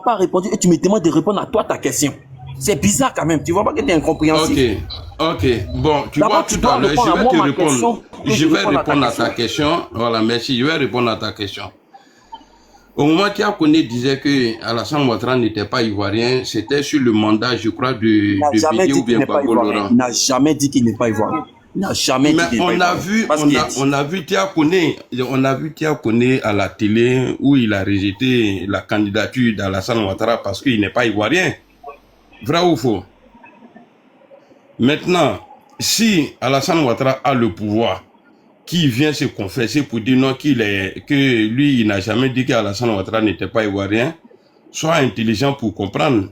pas répondu et tu me demandes de répondre à toi ta question. C'est bizarre quand même. Tu vois pas que tu es incompréhensible. Ok. Bon, tu vois, tout à l'heure, je vais te répondre. Je vais répondre à ta question. Voilà, merci. Je vais répondre à ta question. Au moment où Koné disait que Alassane Ouattara n'était pas ivoirien, c'était sur le mandat, je crois, de Bédié ou bien Gbagbo Laurent. Il n'a jamais dit qu'il n'est pas ivoirien. Il n'a jamais dit qu'il n'est pas ivoirien. On a vu Tia Koné à la télé où il a rejeté la candidature d'Alassane Ouattara parce qu'il n'est pas ivoirien. Vrai ou faux? Maintenant, si Alassane Ouattara a le pouvoir, qui vient se confesser pour dire non que lui, il n'a jamais dit qu'Alassane Ouattara n'était pas ivoirien, soit intelligent pour comprendre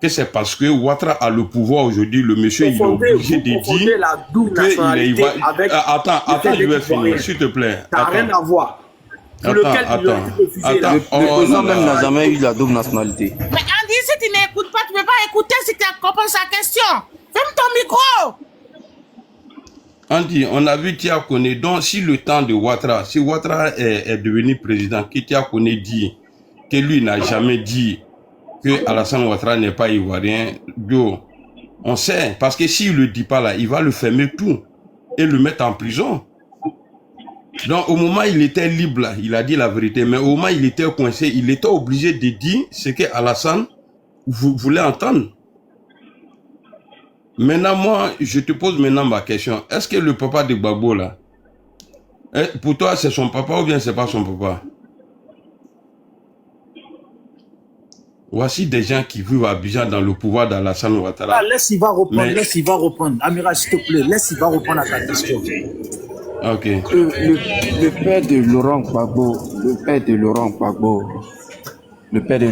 que c'est parce que Ouattara a le pouvoir aujourd'hui, le monsieur, il est obligé de dire qu'il est ivoirien. Attends, je vais finir, s'il te plaît. Ça n'a rien à voir. Le président même n'a jamais eu la double nationalité. Mais Andy, si tu n'écoutes pas, tu ne peux pas écouter si tu comprends sa question. Ferme ton micro. Andy, on a vu Tia Koné, donc si le temps de Ouattara, si Ouattara est devenu président, que Tia Koné dit que lui n'a jamais dit que Alassane Ouattara n'est pas ivoirien, on sait, parce que s'il ne le dit pas là, il va le fermer tout et le mettre en prison. Donc au moment où il était libre là, il a dit la vérité, mais au moment où il était coincé, il était obligé de dire ce que Alassane voulait entendre. Maintenant, moi, je te pose maintenant ma question. Est-ce que le papa de Gbagbo, là, pour toi, c'est son papa ou bien c'est pas son papa? Voici des gens qui vivent à Abidjan dans le pouvoir d'Alassane Ouattara. Laisse, il va reprendre, Amiral, s'il te plaît, laisse, il va reprendre à ta question. Ok. Le père de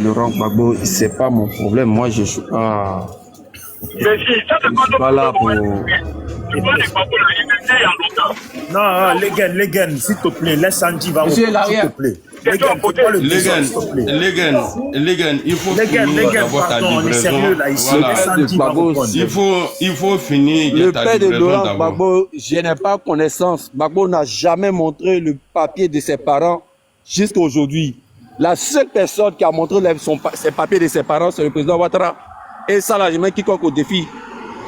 Laurent Gbagbo, c'est pas mon problème. Moi, je suis pas... Voilà pour... Non, Legen, s'il te plaît, laisse Andy va reprendre, s'il te plaît. Legen, il faut finir d'abord ta livraison. Il faut finir le ta père de livraison Laurent d'abord. Gbagbo, je n'ai pas connaissance. Gbagbo n'a jamais montré le papier de ses parents jusqu'à aujourd'hui. La seule personne qui a montré ses papiers de ses parents, c'est le président Ouattara. Et ça, là, je mets quiconque au défi.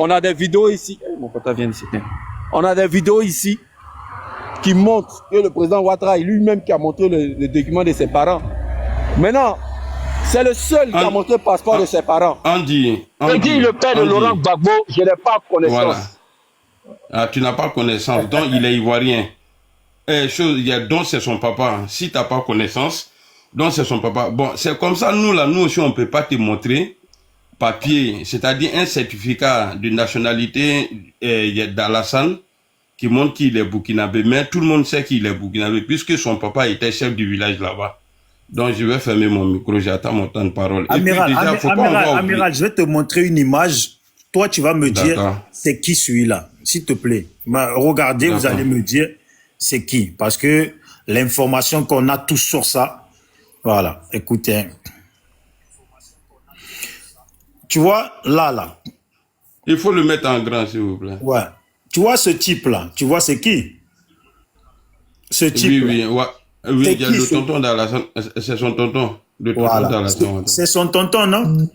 On a des vidéos ici. Mon papa vient ici. On a des vidéos ici qui montrent que le président Ouattara est lui-même qui a montré le document de ses parents. Maintenant, c'est le seul qui a montré le passeport de ses parents. Andy, Je dis le père de Laurent Gbagbo, je n'ai pas connaissance. Voilà. Ah, tu n'as pas connaissance, donc il est ivoirien. Donc c'est son papa. Si tu n'as pas connaissance, donc c'est son papa. Bon, c'est comme ça, nous aussi, on ne peut pas te montrer papier, c'est-à-dire un certificat de nationalité d'Alassane qui montre qu'il est burkinabé. Mais tout le monde sait qu'il est burkinabé puisque son papa était chef du village là-bas. Donc je vais fermer mon micro, j'attends mon temps de parole. Amiral, je vais te montrer une image. Toi, tu vas me dire c'est qui celui-là, s'il te plaît. Regardez, vous allez me dire c'est qui. Parce que l'information qu'on a tous sur ça, voilà, écoutez. Tu vois, là. Il faut le mettre en grand, s'il vous plaît. Ouais. Tu vois ce type-là, tu vois c'est qui? Ce type. Oui, il y a le tonton d'Alassane. C'est son tonton. Le tonton d'Alassane. C'est son tonton, non?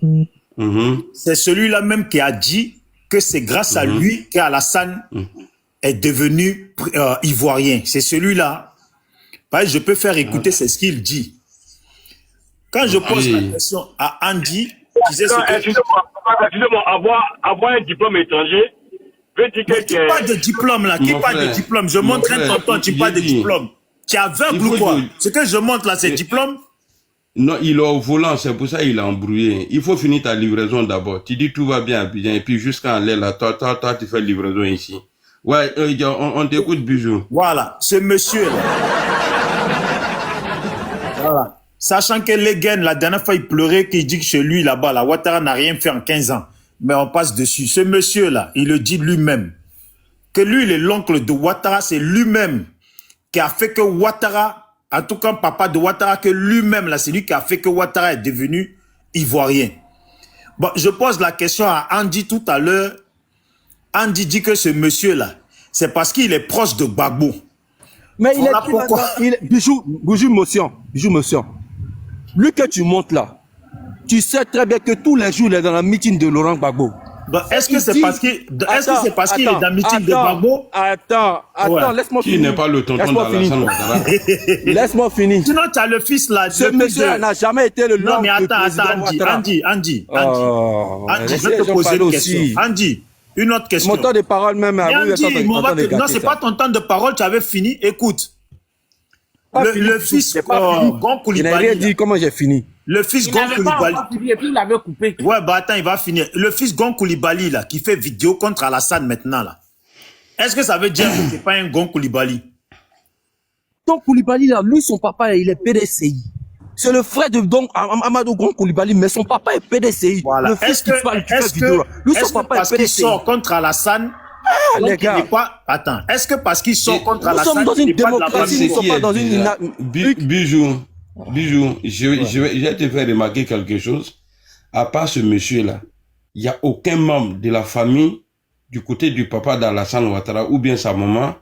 C'est celui-là même qui a dit que c'est grâce à lui qu'Alassane est devenu ivoirien. C'est celui-là. Je peux faire écouter, c'est ce qu'il dit. Quand je pose la question à Andy, excusez-moi, avoir un diplôme étranger veut dire que... Qui parle de diplôme là? Qui parle de diplôme? Je montre un tonton, tu parles de diplôme. Tu es aveugle ou quoi? Ce que je montre là, c'est diplôme? Non, il est au volant, c'est pour ça qu'il a embrouillé. Il faut finir ta livraison d'abord. Tu dis tout va bien à Abidjan, et puis jusqu'en l'air là, toi, tu fais livraison ici. Ouais, on t'écoute, Bijou. Voilà, ce monsieur là. Voilà. Sachant que Legen, la dernière fois, il pleurait, qu'il dit que chez lui, là-bas, la Ouattara n'a rien fait en 15 ans. Mais on passe dessus. Ce monsieur-là, il le dit lui-même. Que lui, il est l'oncle de Ouattara, c'est lui-même qui a fait que Ouattara, en tout cas, papa de Ouattara, que lui-même, là, c'est lui qui a fait que Ouattara est devenu ivoirien. Bon, je pose la question à Andy tout à l'heure. Andy dit que ce monsieur-là, c'est parce qu'il est proche de Gbagbo. Mais il est pourquoi Bijou motion. Lui que tu montes là, Tu sais très bien que tous les jours, il est dans la meeting de Laurent Gbagbo. Est-ce que c'est parce qu'il est dans le meeting de Gbagbo? Attends, Ouais. laisse-moi Qui finir. n'est pas le tonton d'Alassane Ouattara? Laisse-moi finir. Sinon, tu as le fils là. Ce le fils monsieur n'a jamais été le Non, nom mais du attends, président Ouattara. Andy, Oh, je laissez vais les te gens poser parler une question. aussi. Andy, une autre question. Mon temps de parole même. Mais oui, Andy, attends, non, attends, c'est pas ton temps de parole, tu avais fini. Écoute, Pas fini, le fils c'est pas fini. Gon Je n'ai rien Koulibaly, dit comment j'ai fini. le fils Il Gon n'avait pas Koulibaly. encore fini et puis il avait coupé. Ouais, bah attends, il va finir. Le fils Gon Koulibaly, là, qui fait vidéo contre Alassane maintenant, là. Est-ce que ça veut dire que c'est pas un Gon Koulibaly? Donc Koulibaly, là, lui, son papa, il est PDCI. C'est le frère de donc Amadou Gon Koulibaly, mais son papa est PDCI. Voilà. Le fils Est-ce qui parle, qui fait est-ce vidéo, là. Lui, est-ce son papa parce est qu'il PDCI. sort contre Alassane, Ah, donc les il gars, n'est pas... Attends, est-ce que parce qu'il sort contre nous Alassane, sommes dans il une n'est pas de la démocratie, famille? nous ne sommes pas dans une... Bijou, je vais te faire remarquer quelque chose. À part ce monsieur-là, il n'y a aucun membre de la famille du côté du papa d'Alassane Ouattara ou bien sa maman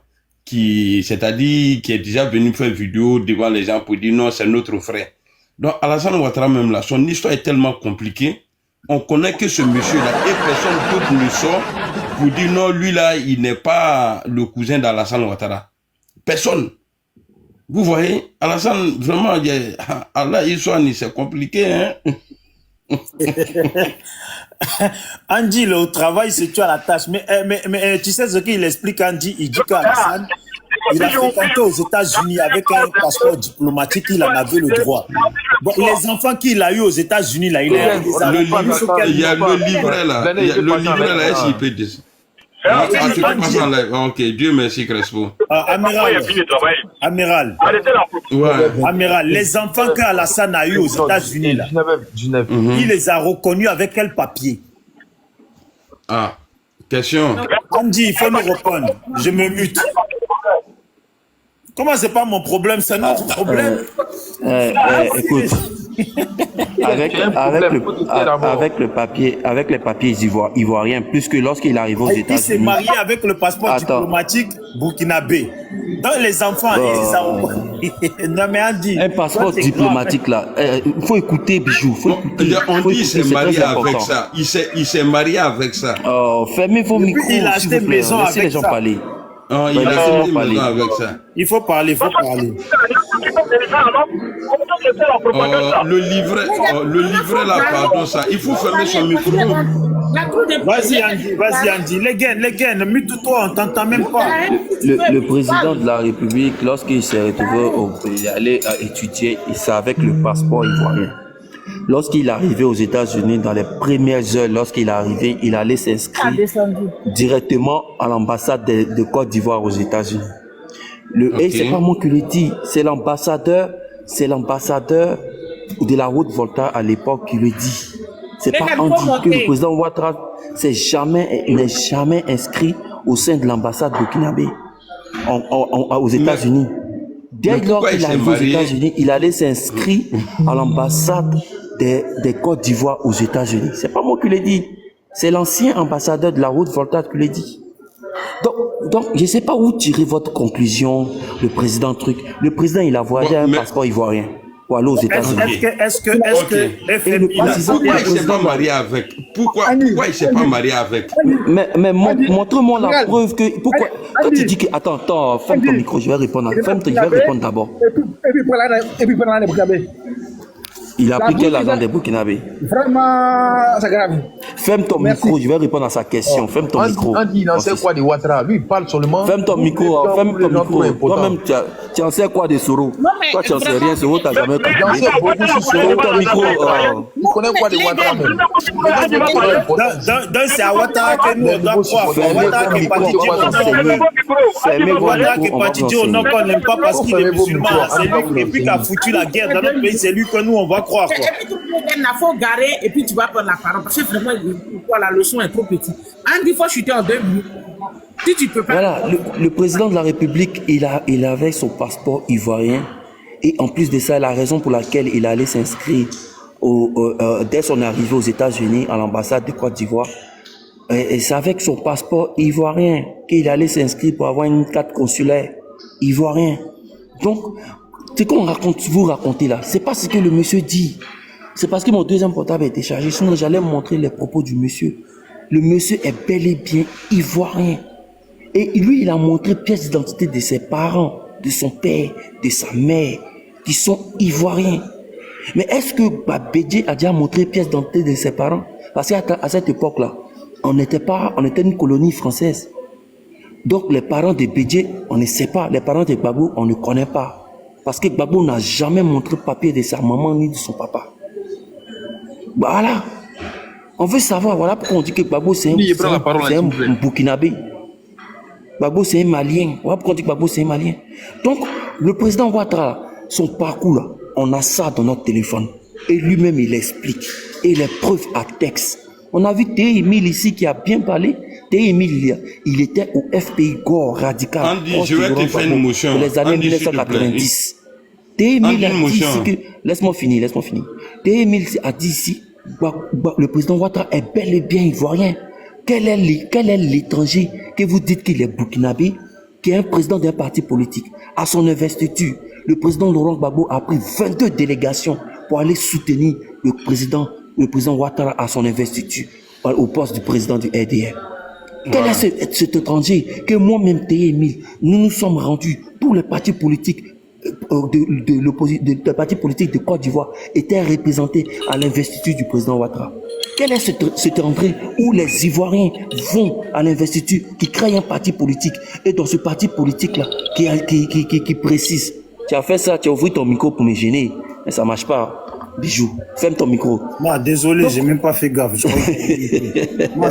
c'est-à-dire qui est déjà venu faire vidéo devant les gens pour dire non, c'est notre frère. Donc Alassane Ouattara même là, son histoire est tellement compliquée. On connaît que ce monsieur-là et personne d'autre ne sort pour dire non, lui là, il n'est pas le cousin d'Alassane Ouattara. Personne. Vous voyez, Alassane, vraiment, Allah, c'est compliqué, hein. Andy, le travail, c'est tu à la tâche. Mais tu sais ce qu'il explique, Andy? Il dit qu'Alassane, il a fréquenté aux États-Unis avec un passeport diplomatique, il en avait le droit. Bon, les enfants qu'il a eu aux États-Unis, là, il a eu des il y a le livret là. Il y a le livret là, est-ce qu'il peut dire? Ah, tu peux passer en live. Ok, Dieu merci, Crespo. Amiral, Ouais. Amiral, les enfants qu'Alassane a eu aux États-Unis, là, il les a reconnus avec quel papier? Ah, question. Andy, il faut nous répondre. Je me mute. Comment c'est pas mon problème, c'est notre problème? Écoute, avec les papiers ivoiriens, puisque lorsqu'il arrive aux Il s'est États-Unis, marié avec le passeport diplomatique burkinabé. Dans les enfants, ils les ont reconnus. Non mais Andy, un passeport toi, diplomatique là, il faut écouter, Bijou, faut écouter. On faut dit qu'il écouter, s'est c'est marié très avec important. ça. Il s'est marié avec ça. Oh, fermez vos micros, il a s'il acheté vous plaît. maison Laissez les avec gens ça. parler. Oh, il a laissez-moi fait une parler. maison avec ça. Il faut parler, il faut parler. Le livret là, pardon, ça. Il faut fermer son micro. Vas-y Andy, les gains, mute-toi, on t'entend même pas. Le président de la République, lorsqu'il s'est retrouvé, il allait étudier, c'est avec le passeport ivoirien. Lorsqu'il est arrivé aux États-Unis, dans les premières heures, lorsqu'il est arrivé, il allait s'inscrire directement à l'ambassade de Côte d'Ivoire aux États-Unis. Et c'est pas moi qui le dis, c'est l'ambassadeur de la Haute-Volta à l'époque qui le dit. C'est pas Andy que le président Ouattara n'est jamais inscrit au sein de l'ambassade burkinabé aux États-Unis. Dès lors qu'il arrive aux États-Unis, il allait s'inscrire à l'ambassade des Côte d'Ivoire aux États-Unis. C'est pas moi qui l'ai dit. C'est l'ancien ambassadeur de la Haute-Volta qui l'a dit. Donc, je ne sais pas où tirer votre conclusion, le président truc. Le président, il a voyagé un passeport ivoirien pour aller aux États-Unis. Est-ce que Pourquoi il ne s'est pas marié avec? Pourquoi il ne s'est pas marié avec? Mais montre-moi la preuve que... Pourquoi? Quand tu dis que... Attends, ferme ton micro, je vais répondre. Je vais répondre d'abord. Il a pris quel argent des Burkinabés? Vraiment, c'est grave. Ferme ton micro, je vais répondre à sa question. Ferme ton micro. Andy, il en sait quoi de Ouattara? Lui, il parle seulement. Ferme ton micro, ferme ton micro. Toi-même, tu en sais quoi de Soro? Toi, tu en sais rien, Soro, tu n'as jamais compris. Il en sait beaucoup sur Soro. Ferme ton micro. Il connaît quoi de Ouattara même? Donc, c'est à Ouattara que nous, on doit croire. Ouattara qui est parti dire au nom qu'on n'aime pas parce qu'il est musulman. C'est lui qui a foutu la guerre dans notre pays. C'est lui que nous, on va croire. Et puis tout le monde il faut garer et puis tu vas prendre la parole parce que vraiment la leçon est trop petite. Andy, il faut chuter en 2 minutes. Si tu peux pas. Voilà, le président de la République, il avait son passeport ivoirien et en plus de ça, la raison pour laquelle il allait s'inscrire dès son arrivée aux États-Unis à l'ambassade de Côte d'Ivoire, et c'est avec son passeport ivoirien qu'il allait s'inscrire pour avoir une carte consulaire ivoirienne. Donc, ce qu'on raconte, vous racontez là, c'est pas ce que le monsieur dit. C'est parce que mon deuxième portable a été chargé. Sinon, j'allais montrer les propos du monsieur. Le monsieur est bel et bien ivoirien. Et lui, il a montré pièce d'identité de ses parents, de son père, de sa mère, qui sont ivoiriens. Mais est-ce que Bédié a déjà montré pièce d'identité de ses parents? Parce qu'à cette époque-là, on était une colonie française. Donc les parents de Bédié, on ne sait pas. Les parents de Gbagbo, on ne connaît pas. Parce que Gbagbo n'a jamais montré papier de sa maman ni de son papa. Voilà. On veut savoir, voilà pourquoi on dit que Gbagbo c'est un Burkinabé. Gbagbo c'est un Malien. Voilà pourquoi on dit que Gbagbo c'est un Malien. Donc, le président Ouattara, son parcours là, on a ça dans notre téléphone. Et lui-même, il explique. Et les preuves à texte. On a vu Théé Emile ici qui a bien parlé. Théé Emile, il était au FPI Gore radical. Andy, je vais te faire une motion. Dans les années 1990. Théé Emile a dit ici que... Laisse-moi finir. Théé Emile a dit ici, le président Ouattara est bel et bien ivoirien. Quel est l'étranger que vous dites qu'il est burkinabé, qui est un président d'un parti politique? À son investiture, le président Laurent Gbagbo a pris 22 délégations pour aller soutenir le président Ouattara à son investiture au poste du président du RDR. Quel est cet étranger que moi-même, Théé Emile, nous nous sommes rendus pour les partis politiques de partis politiques de Côte d'Ivoire étaient représentés à l'investiture du président Ouattara? Quel est cet entrée où les Ivoiriens vont à l'investiture, qui créent un parti politique, et dans ce parti politique-là, qui précise, tu as fait ça, tu as ouvert ton micro pour me gêner, mais ça ne marche pas. Bijou, ferme ton micro. Moi, désolé, j'ai même pas fait gaffe. On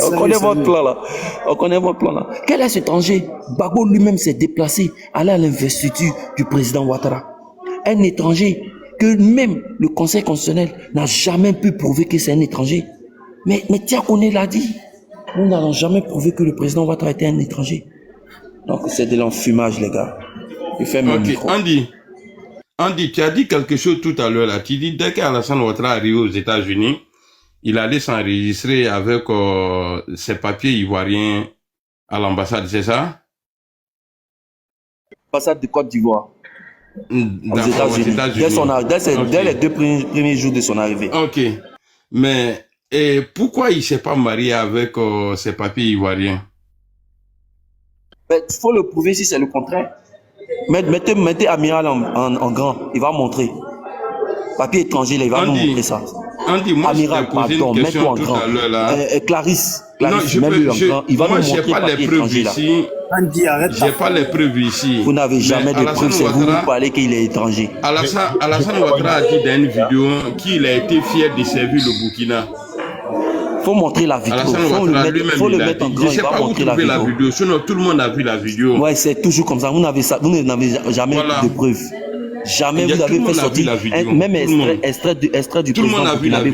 connaît votre plan là. Quel est cet étranger? Gbagbo lui-même s'est déplacé, allé à l'investiture du président Ouattara. Un étranger que même le Conseil constitutionnel n'a jamais pu prouver que c'est un étranger. Mais Tiakoné l'a dit. Nous n'avons jamais prouvé que le président Ouattara était un étranger. Donc c'est de l'enfumage, les gars. Je ferme mon micro. Andy, tu as dit quelque chose tout à l'heure là. Tu dis dès qu'Alassane Ouattara arrive aux États-Unis, il allait s'enregistrer avec ses papiers ivoiriens à l'ambassade, c'est ça? L'ambassade de Côte d'Ivoire. Aux États-Unis. Dès les 2 premiers jours de son arrivée. Ok. Mais et pourquoi il ne s'est pas marié avec ses papiers ivoiriens? Il faut le prouver si c'est le contraire. Mettez Amiral en grand, il va montrer. Papier étranger, il va nous montrer ça. Andy, moi, Amiral, pardon, mets-toi en grand. Clarisse, mets-lui en grand. Il va nous montrer papier étranger là. Andy, arrête. J'ai pas les preuves ici. Vous n'avez jamais de preuves, c'est vous qui parlez qu'il est étranger. Alassane Ouattara a dit dans une vidéo qu'il a été fier de servir le Burkina. Faut montrer la vidéo. Faut le mettre en grand. Je sais pas où trouver la vidéo. Sinon, tout le monde a vu la vidéo. Ouais, c'est toujours comme ça. Vous n'avez jamais de preuves. Jamais vous avez fait sortir même extrait du président burkinabé.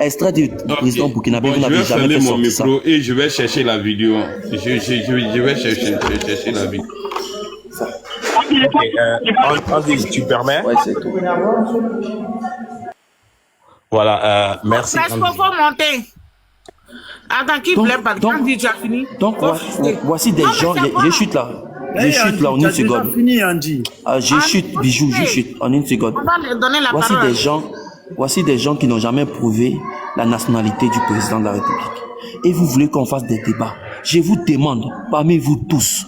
Extrait du président burkinabé, vous n'avez jamais fait sortir ça. Je vais fermer mon micro et je vais chercher la vidéo. Je vais chercher la vidéo. Andy, tu permets? Ouais, c'est tout. Voilà, merci. Est-ce qu'il faut monter? Attends, qui plaît pas? Quand tu as fini? Donc, voici des gens, je chute là. Je chute là en une seconde. Je chute, Bijou, je chute en une seconde. Voici des gens qui n'ont jamais prouvé la nationalité du président de la République. Et vous voulez qu'on fasse des débats. Je vous demande, parmi vous tous,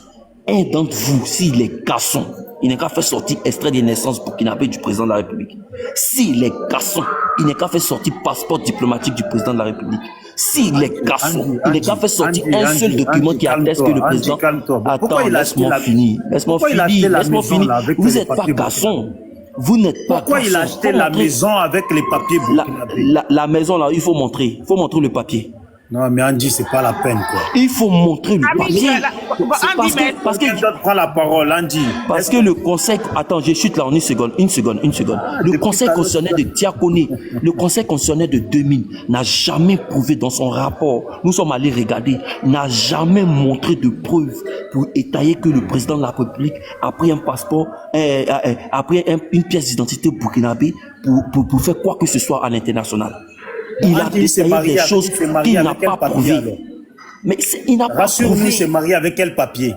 un d'entre vous, s'il est garçon, il n'est qu'à faire sortir extrait de naissance burkinabé du président de la République. S'il est garçon, il n'est qu'à faire sortir passeport diplomatique du président de la République. S'il est garçon, il n'est qu'à faire sortir un seul document qui atteste que le président... Attends, laisse-moi finir. Laisse-moi finir. Vous n'êtes pas garçon. Vous n'êtes pas garçon. Pourquoi il a acheté la maison avec les papiers burkinabés? La maison là, il faut montrer. Il faut montrer le papier. Non, mais Andy, c'est pas la peine, quoi. Il faut montrer le papier. Parce que prends la parole, Andy. Parce que le conseil... Attends, je chute là en une seconde. Le conseil constitutionnel de Tiakoné, le conseil constitutionnel de 2000 n'a jamais prouvé dans son rapport, nous sommes allés regarder, n'a jamais montré de preuves pour étayer que le président de la République a pris un passeport, a pris une pièce d'identité burkinabé pour faire quoi que ce soit à l'international. Il a détaillé des choses qu'il n'a pas prouvées. Mais il n'a pas prouvé. Rassure-nous, c'est marié avec quel papier?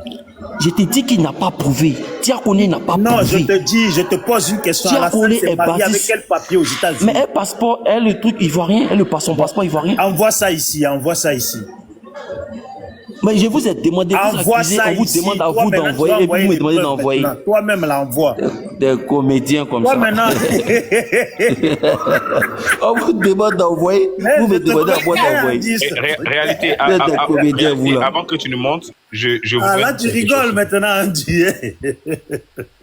Je te dis qu'il n'a pas prouvé. Tia Koné n'a pas Non, prouvé. je te pose une question. Tia Alassane Koné s'est est marié basé avec sur- quel papier aux États-Unis? Mais un passeport, le truc ivoirien, son passeport ivoirien. Envoie ça ici, envoie ça ici. Mais je vous ai demandé, vous Envoie accusez, ça on vous ici. demande à Toi, vous maintenant, tu d'envoyer vas et vous me les demandez preuves d'envoyer. maintenant. Toi-même, l'envoie. Des comédiens comme Toi, ça. maintenant. On vous demande d'envoyer, vous me demandez à moi d'envoyer. Réalité, Vous êtes des comédiens, vous, là. avant que tu nous montres, je Ah, voudrais là, dire tu quelque rigoles chose. maintenant, Andy.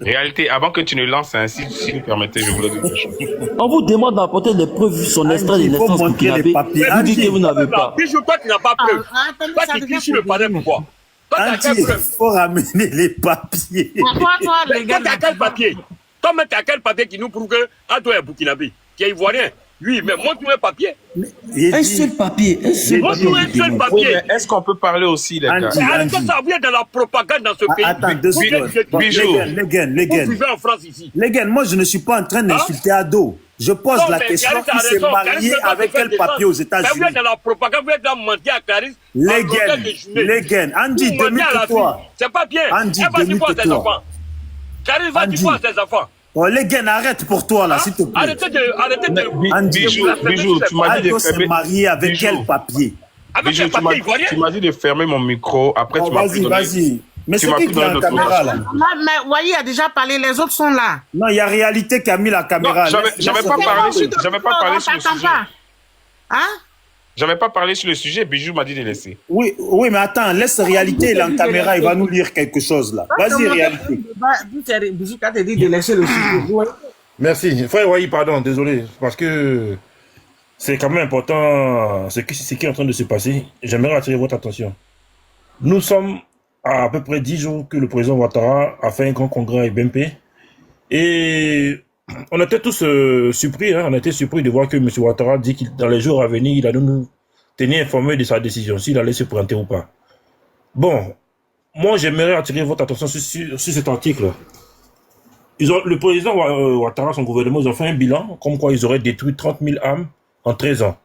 Réalité, avant que tu ne lances ainsi, si vous permettez, je voulais dire quelque chose. On vous demande d'apporter des preuves sur son extrait de il faut naissance montrer les burkinabé. papiers. Vous dites Andy. que vous n'avez pas. Bijou, toi, tu n'as pas preuve. attendez, Toi, ça tu devient cries sur le panel, problème. pourquoi? Toi, tu as Andy, quelle il preuve? faut ramener les papiers. Toi, Mais les toi, gars, tu as quel papier? Toi, mais tu as quel papier qui nous prouve que Ado est burkinabé, qui est ivoirien? Oui, mais montre-nous un papier. Il Un dit, seul papier, un seul papier. Montre-nous un seul Oui, papier. mais est-ce qu'on peut parler aussi, les gars? Andy, Mais arrêtez Andy. ça, vient de la propagande dans ce pays. Attends, 2 Vous secondes. êtes- vous Bijou. Les gars, Vous vivez en France ici. les gars, moi, je ne suis pas en train d'insulter Ado. Je pose Non, la mais question, Clarisse a il s'est raison. marié Clarisse peut pas avec se faire quel papier aux défendre. États-Unis? Mais vous êtes dans la propagande, vous êtes dans mentir à Clarisse. Les en gars, longueur de journée. les gars, Andy, Vous mentez à la demute-toi. fille. C'est pas bien. Andy, Elle va dire quoi à ses demute-toi. enfants? Clarisse va dire Andy. quoi à ses enfants? Oh, les gars, arrête pour toi, là, s'il te plaît. Arrêtez de... Andy. Bijou, tu m'as dit de Ado s'est fermer. marié avec Bijou. quel papier? Avec Bijou, un papier ivoirien? tu m'as dit de fermer mon micro. Après, Oh, tu m'as vas-y, plus donné. vas-y. Mais Tu c'est m'as qui plus qui est donné en notre caméra, là? Mais Wai a déjà parlé, les autres sont là. Non, il y a Réalité qui a mis la caméra. Non, j'avais pas parlé sur le T'entends sujet. pas? Hein? J'avais pas parlé sur le sujet. Bijou m'a dit de laisser. Oui, oui, mais attends, laisse Réalité, il est en caméra, il va nous lire quelque chose, là. Vas-y, Réalité. Bijou, quand tu dit de laisser le sujet. Ouais. Merci. Frère Wai, pardon, désolé, parce que c'est quand même important ce qui est en train de se passer. J'aimerais attirer votre attention. Nous sommes à peu près 10 jours que le président Ouattara a fait un grand congrès à BMP. Et on était tous surpris, hein, on était surpris de voir que M. Ouattara dit que dans les jours à venir, il allait nous tenir informés de sa décision, s'il allait se présenter ou pas. Bon, moi j'aimerais attirer votre attention sur cet article. Le président Ouattara, son gouvernement, ils ont fait un bilan, comme quoi ils auraient détruit 30 000 âmes en 13 ans.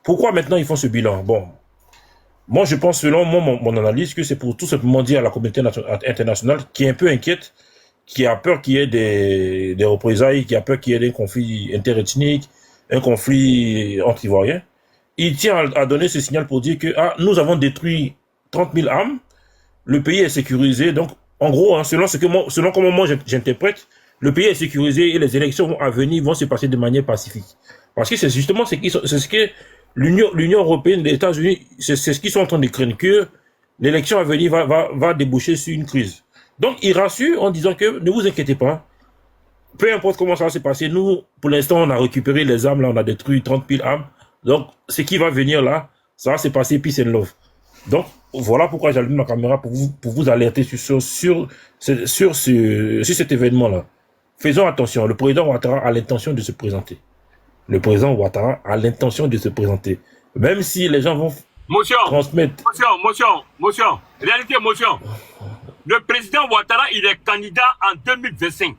Pourquoi maintenant ils font ce bilan? Bon, moi je pense, selon moi, mon analyse, que c'est pour tout simplement dire à la communauté internationale qui est un peu inquiète, qui a peur qu'il y ait des représailles, qui a peur qu'il y ait un conflit interethnique, un conflit entre Ivoiriens. Il tient à donner ce signal pour dire que nous avons détruit 30 000 âmes, le pays est sécurisé. Donc, en gros, hein, selon comment moi j'interprète, le pays est sécurisé et les élections à venir vont se passer de manière pacifique. Parce que c'est justement ce que l'Union européenne, les États-Unis, c'est ce qu'ils sont en train de craindre, que l'élection à venir va déboucher sur une crise. Donc, il rassure en disant que ne vous inquiétez pas, peu importe comment ça va se passer, nous, pour l'instant, on a récupéré les âmes, là, on a détruit 30 000 âmes. Donc, ce qui va venir là, ça va se passer peace and love. Donc, voilà pourquoi j'allume ma caméra pour vous alerter sur cet événement-là. Faisons attention, le président Ouattara a l'intention de se présenter. Le président Ouattara a l'intention de se présenter. Même si les gens vont transmettre... Motion. Réalité, motion. Le président Ouattara, il est candidat en 2025.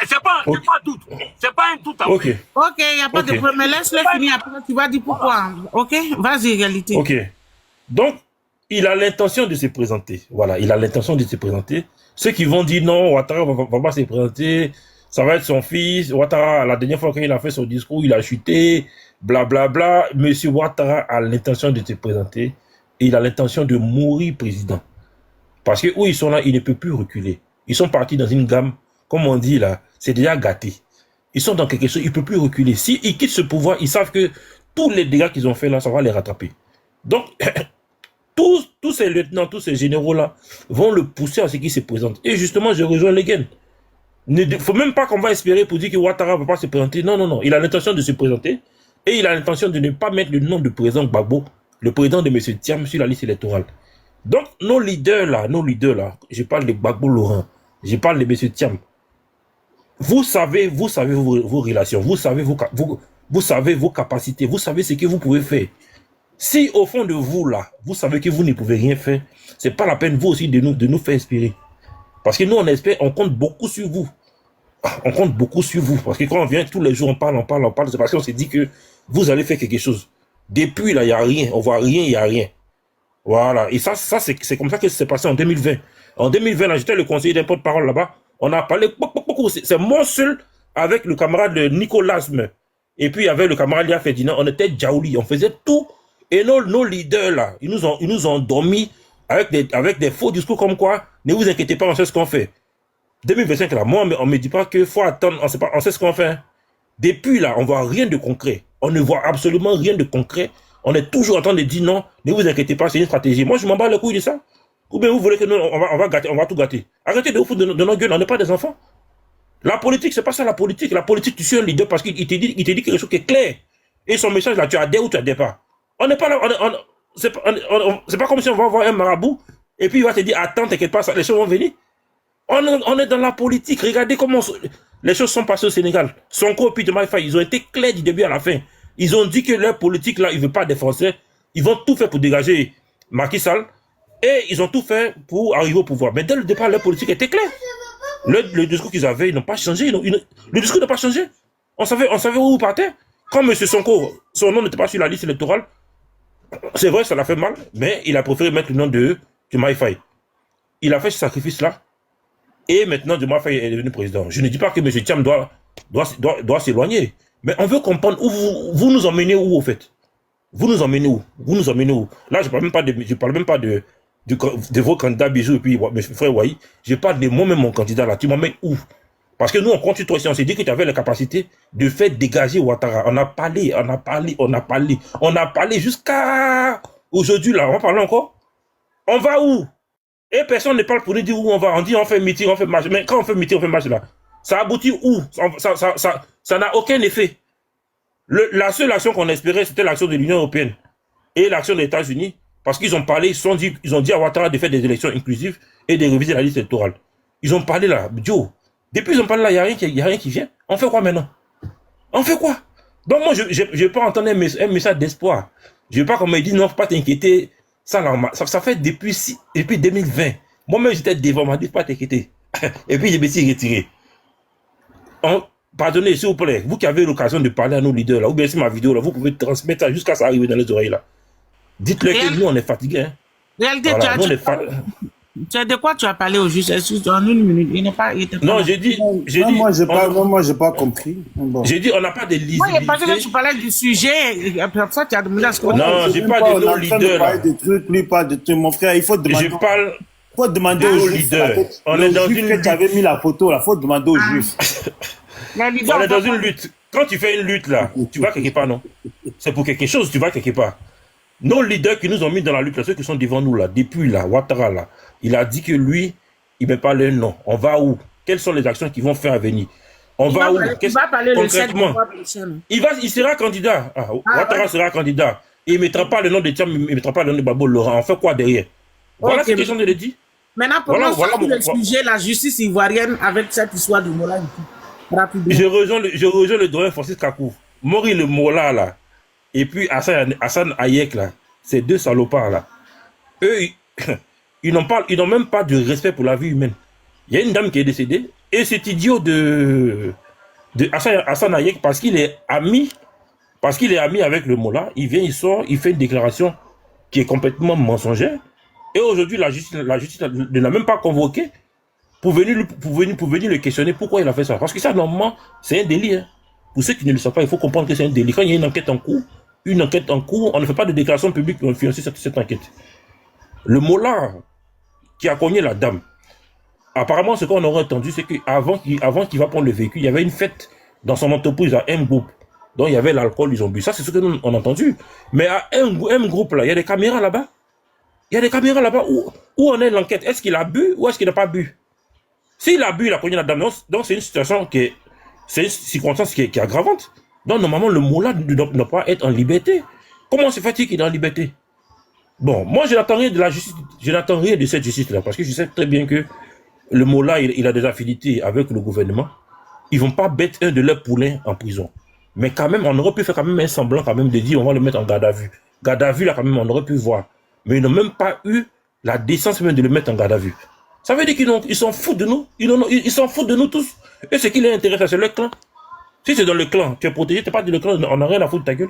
C'est pas un doute. C'est pas un doute. Ok. Ok, il n'y a pas de problème. Mais laisse-le finir après, tu vas dire pourquoi. Ok, vas-y, Réalité. Ok. Donc, il a l'intention de se présenter. Voilà, il a l'intention de se présenter. Ceux qui vont dire non, Ouattara va pas se présenter, ça va être son fils. Ouattara, la dernière fois qu'il a fait son discours, il a chuté, blablabla. Monsieur Ouattara a l'intention de se présenter et il a l'intention de mourir président. Parce que où ils sont là, ils ne peuvent plus reculer. Ils sont partis dans une gamme, comme on dit là, c'est déjà gâté. Ils sont dans quelque chose, ils ne peuvent plus reculer. S'ils quittent ce pouvoir, ils savent que tous les dégâts qu'ils ont fait là, ça va les rattraper. Donc, tous ces lieutenants, tous ces généraux-là vont le pousser à ce qu'il se présente. Et justement, je rejoins les gains. Il ne faut même pas qu'on va espérer pour dire que Ouattara ne va pas se présenter. Non, non, non. Il a l'intention de se présenter et il a l'intention de ne pas mettre le nom de président Gbagbo, le président de M. Thiam, sur la liste électorale. Donc, nos leaders là, je parle de Gbagbo Laurent, je parle de M. Thiam. Vous savez vos relations, vous savez vos capacités, vous savez ce que vous pouvez faire. Si au fond de vous là, vous savez que vous ne pouvez rien faire, c'est pas la peine vous aussi de nous faire inspirer. Parce que nous on espère, on compte beaucoup sur vous. On compte beaucoup sur vous. Parce que quand on vient tous les jours, on parle, c'est parce qu'on s'est dit que vous allez faire quelque chose. Depuis là, il n'y a rien, on voit rien, il n'y a rien. Voilà. Et ça c'est comme ça que c'est passé en 2020. En 2020, là, j'étais le conseiller d'un porte-parole là-bas. On a parlé beaucoup. C'est moi seul avec le camarade Nicolas. Et puis, avec le camarade Lia Ferdinand, on était Djaouli. On faisait tout. Et nos leaders, là, ils nous ont dormi avec des faux discours comme quoi, ne vous inquiétez pas, on sait ce qu'on fait. 2025, là, moi, on me dit pas qu'il faut attendre, on sait ce qu'on fait. Depuis, là, on voit rien de concret. On ne voit absolument rien de concret. On est toujours en train de dire non, ne vous inquiétez pas, c'est une stratégie. Moi, je m'en bats les couilles de ça. Ou bien vous voulez que nous, on va tout gâter. Arrêtez de vous foutre de nos gueules, on n'est pas des enfants. La politique, c'est pas ça la politique. La politique, tu suis un leader parce qu'il te dit quelque chose qui est clair. Et son message, là, tu adhères ou tu adhères pas. On n'est pas là, c'est pas comme si on va voir un marabout et puis il va te dire, attends, t'inquiète pas, les choses vont venir. On est dans la politique. Regardez comment les choses sont passées au Sénégal. Sonko et puis Diomaye Faye, ils ont été clairs du début à la fin. Ils ont dit que leur politique, là, ils ne veulent pas des Français. Ils vont tout faire pour dégager Macky Sall. Et ils ont tout fait pour arriver au pouvoir. Mais dès le départ, leur politique était claire. Le discours qu'ils avaient, ils n'ont pas changé. Le discours n'a pas changé. On savait où ils partaient. Quand M. Sonko, son nom n'était pas sur la liste électorale, c'est vrai, ça l'a fait mal, mais il a préféré mettre le nom de Diomaye Faye. Il a fait ce sacrifice-là. Et maintenant, Diomaye Faye est devenu président. Je ne dis pas que M. Thiam doit s'éloigner. Mais on veut comprendre où vous nous emmenez où, au fait. Vous nous emmenez où? Là, je ne parle même pas de vos candidats Bijou et puis mes frères Wahi. Je parle de moi-même, mon candidat là. Tu m'emmènes où? Parce que nous, on compte sur toi ici. On s'est dit que tu avais la capacité de faire dégager Ouattara. On a parlé jusqu'à aujourd'hui là. On va parler encore. On va où? Et personne ne parle pour nous dire où on va. On dit on fait meeting, on fait marche. Mais quand on fait meeting, on fait marche là, ça aboutit où? Ça n'a aucun effet. La seule action qu'on espérait, c'était l'action de l'Union européenne et l'action des États-Unis, parce qu'ils ont parlé, ils ont dit à Ouattara de faire des élections inclusives et de réviser la liste électorale. Ils ont parlé là, Joe. Depuis ils ont parlé là, il n'y a rien qui vient. On fait quoi maintenant? On fait quoi? Donc moi, je ne vais pas entendre un message d'espoir. Je ne veux pas qu'on me dise non, faut pas t'inquiéter. Ça fait depuis 2020. Moi-même, j'étais devant, on m'a dit, faut pas t'inquiéter. Et puis, je me suis retiré. Pardonnez, s'il vous plaît, vous qui avez l'occasion de parler à nos leaders, là, ou bien si ma vidéo, là, vous pouvez transmettre ça jusqu'à ça arriver dans les oreilles, là. Dites-le que nous, on est fatigués. Hein. Réalité, voilà, de quoi tu as parlé au juge? En une minute, il n'est pas... Non, j'ai dit... Moi, je n'ai pas compris. Bon. J'ai dit, on n'a pas de lisibilité. Moi, parce que tu parlais du sujet, pour ça, tu as demandé à ce qu'on... Non, j'ai pas de nos leaders, là. Lui parle de trucs, mon frère, il faut demander... Je parle... Il faut demander aux leaders. On est dans une lutte. Tu avais mis la photo, là, il faut demander aux juges. On est dans une lutte. Quand tu fais une lutte, là, tu vas quelque part, non? C'est pour quelque chose, tu vas quelque part. Nos leaders qui nous ont mis dans la lutte, là, ceux qui sont devant nous, là, depuis là, Ouattara, là, il a dit que lui, il ne met pas le nom. On va où? Quelles sont les actions qu'ils vont faire à venir? On va où? Il va parler concrètement? Il sera candidat. Ouattara sera candidat. Il ne mettra pas le nom de Thiam, il ne mettra pas le nom de Babo Laurent. On fait quoi derrière? Voilà ce que j'en ai dit. Maintenant, pour le sujet, la justice ivoirienne avec cette histoire de Mola. Je rejoins le doyen Francis Kakou. Maurice le Mola, là, et puis Hassan Hayek, là, ces deux salopards, là, eux, ils n'ont même pas de respect pour la vie humaine. Il y a une dame qui est décédée, et cet idiot de Hassan Hayek, parce qu'il est ami avec le Mola, il vient, il sort, il fait une déclaration qui est complètement mensongère, et aujourd'hui, la justice ne l'a même pas convoqué pour venir le questionner pourquoi il a fait ça. Parce que ça, normalement, c'est un délit. Hein. Pour ceux qui ne le savent pas, il faut comprendre que c'est un délit. Quand il y a une enquête en cours, on ne fait pas de déclaration publique pour financer cette enquête. Le Mola qui a cogné la dame, apparemment, ce qu'on aurait entendu, c'est qu'avant qu'il va prendre le véhicule, il y avait une fête dans son entreprise à M Group. Donc, il y avait l'alcool, ils ont bu. Ça, c'est ce que nous, on a entendu. Mais à M Group, là, il y a des caméras là-bas. Il y a des caméras là-bas où on est l'enquête. Est-ce qu'il a bu ou est-ce qu'il n'a pas bu? S'il a bu, il a cogné la dame. Donc, c'est une situation c'est une circonstance qui est aggravante. Donc, normalement, le Mola ne doit pas être en liberté. Comment se fait-il qu'il est en liberté? Bon, moi, je n'attends rien de la justice. Je n'attends rien de cette justice-là. Parce que je sais très bien que le Mola, il a des affinités avec le gouvernement. Ils ne vont pas mettre un de leurs poulains en prison. Mais quand même, on aurait pu faire quand même un semblant quand même de dire on va le mettre en garde à vue. Garde à vue, là, quand même, on aurait pu voir. Mais ils n'ont même pas eu la décence même de le mettre en garde à vue. Ça veut dire qu'ils s'en foutent de nous. Ils s'en foutent de nous tous. Et ce qui les intéresse, c'est le clan. Si c'est dans le clan, tu es protégé, tu n'es pas dans le clan, on n'a rien à foutre de ta gueule.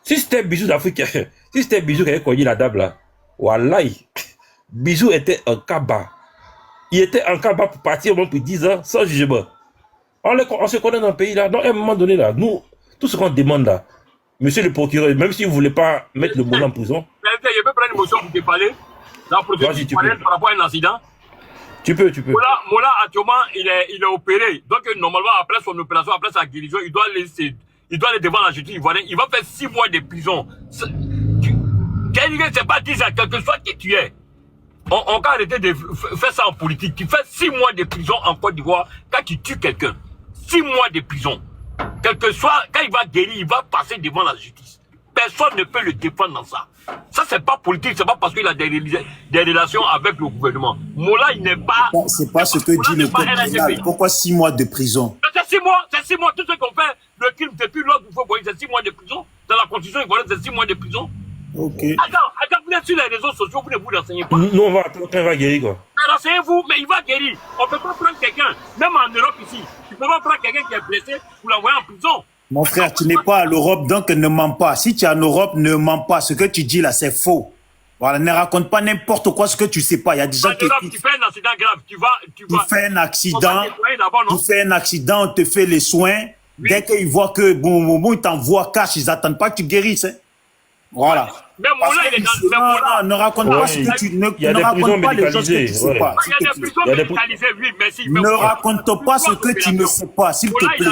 Si c'était Bijou d'Afrique, si c'était Bijou qui avait cogné la dame là, Wallahi, Bijou était un cabas. Il était en cabas pour partir au moins pour 10 ans sans jugement. On se connaît dans le pays là. Donc à un moment donné là, nous, tout ce qu'on demande là, monsieur le procureur, même si vous ne voulez pas mettre le Moula en prison. Je peux prendre une motion pour te parler. La procédure par rapport à un accident. Tu peux. Moula, actuellement, il est opéré. Donc, normalement, après son opération, après sa guérison, il doit aller devant la justice ivoirienne. Il va faire 6 mois de prison. Quelqu'un ne sait pas dire ça, quel que soit qui tu es. On va arrêter de faire ça en politique. Tu fais 6 mois de prison en Côte d'Ivoire quand tu tues quelqu'un. 6 mois de prison. Quel que soit, quand il va guérir, il va passer devant la justice. Personne ne peut le défendre dans ça. Ça, c'est pas politique, c'est pas parce qu'il a des relations avec le gouvernement. Moula, il n'est pas... C'est pas ce que dit le code pénal. Pourquoi 6 mois de prison? C'est 6 mois. Tout ce qu'on fait, le crime, depuis l'autre, il faut voir, c'est 6 mois de prison. Dans la constitution ivoirienne, c'est 6 mois de prison. Ok. Attends, vous êtes sur les réseaux sociaux, vous ne vous renseignez pas. Nous, on va attendre quand il va guérir, quoi. Mais renseignez-vous, mais il va guérir. On ne peut pas prendre quelqu'un, même en Europe ici, tu ne peux pas prendre quelqu'un qui est blessé pour l'envoyer en prison. Mon frère, tu n'es pas à l'Europe, donc ne mens pas. Si tu es en Europe, ne mens pas. Ce que tu dis là, c'est faux. Voilà, ne raconte pas n'importe quoi, ce que tu ne sais pas. Il y a des gens qui... Tu fais un accident grave, tu fais un accident, on te fait les soins. Oui. Dès qu'ils voient que, ils t'envoient cash, ils n'attendent pas que tu guérisses. Hein. Voilà. Mais Moula, il est dans... Ne raconte pas ce que tu... Ne raconte pas les choses que tu ne sais pas. Il y a des prisons médicalisées, oui, merci. Ne raconte pas ce que tu ne sais pas, s'il te plaît.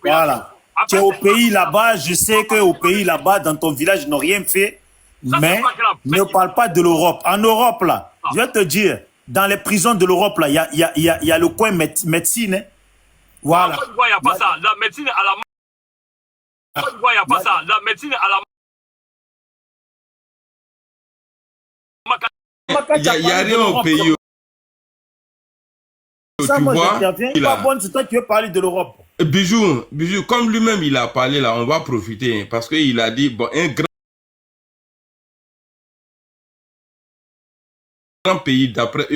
Voilà. Tu es au pays là-bas, je sais qu'au pays là-bas, dans ton village, ils n'ont rien fait, mais ne parle pas de l'Europe. En Europe, là, je vais te dire, dans les prisons de l'Europe, là, il y a le coin médecine. Hein. Voilà. Il n'y a pas ça. La médecine à la... Il n'y a pas ça. La médecine à la... Il n'y a rien au pays. Ça, moi, je pas bonne, c'est toi qui veux parler de l'Europe. Bijou, comme lui-même il a parlé là, on va profiter parce qu'il a dit, bon, un grand pays d'après...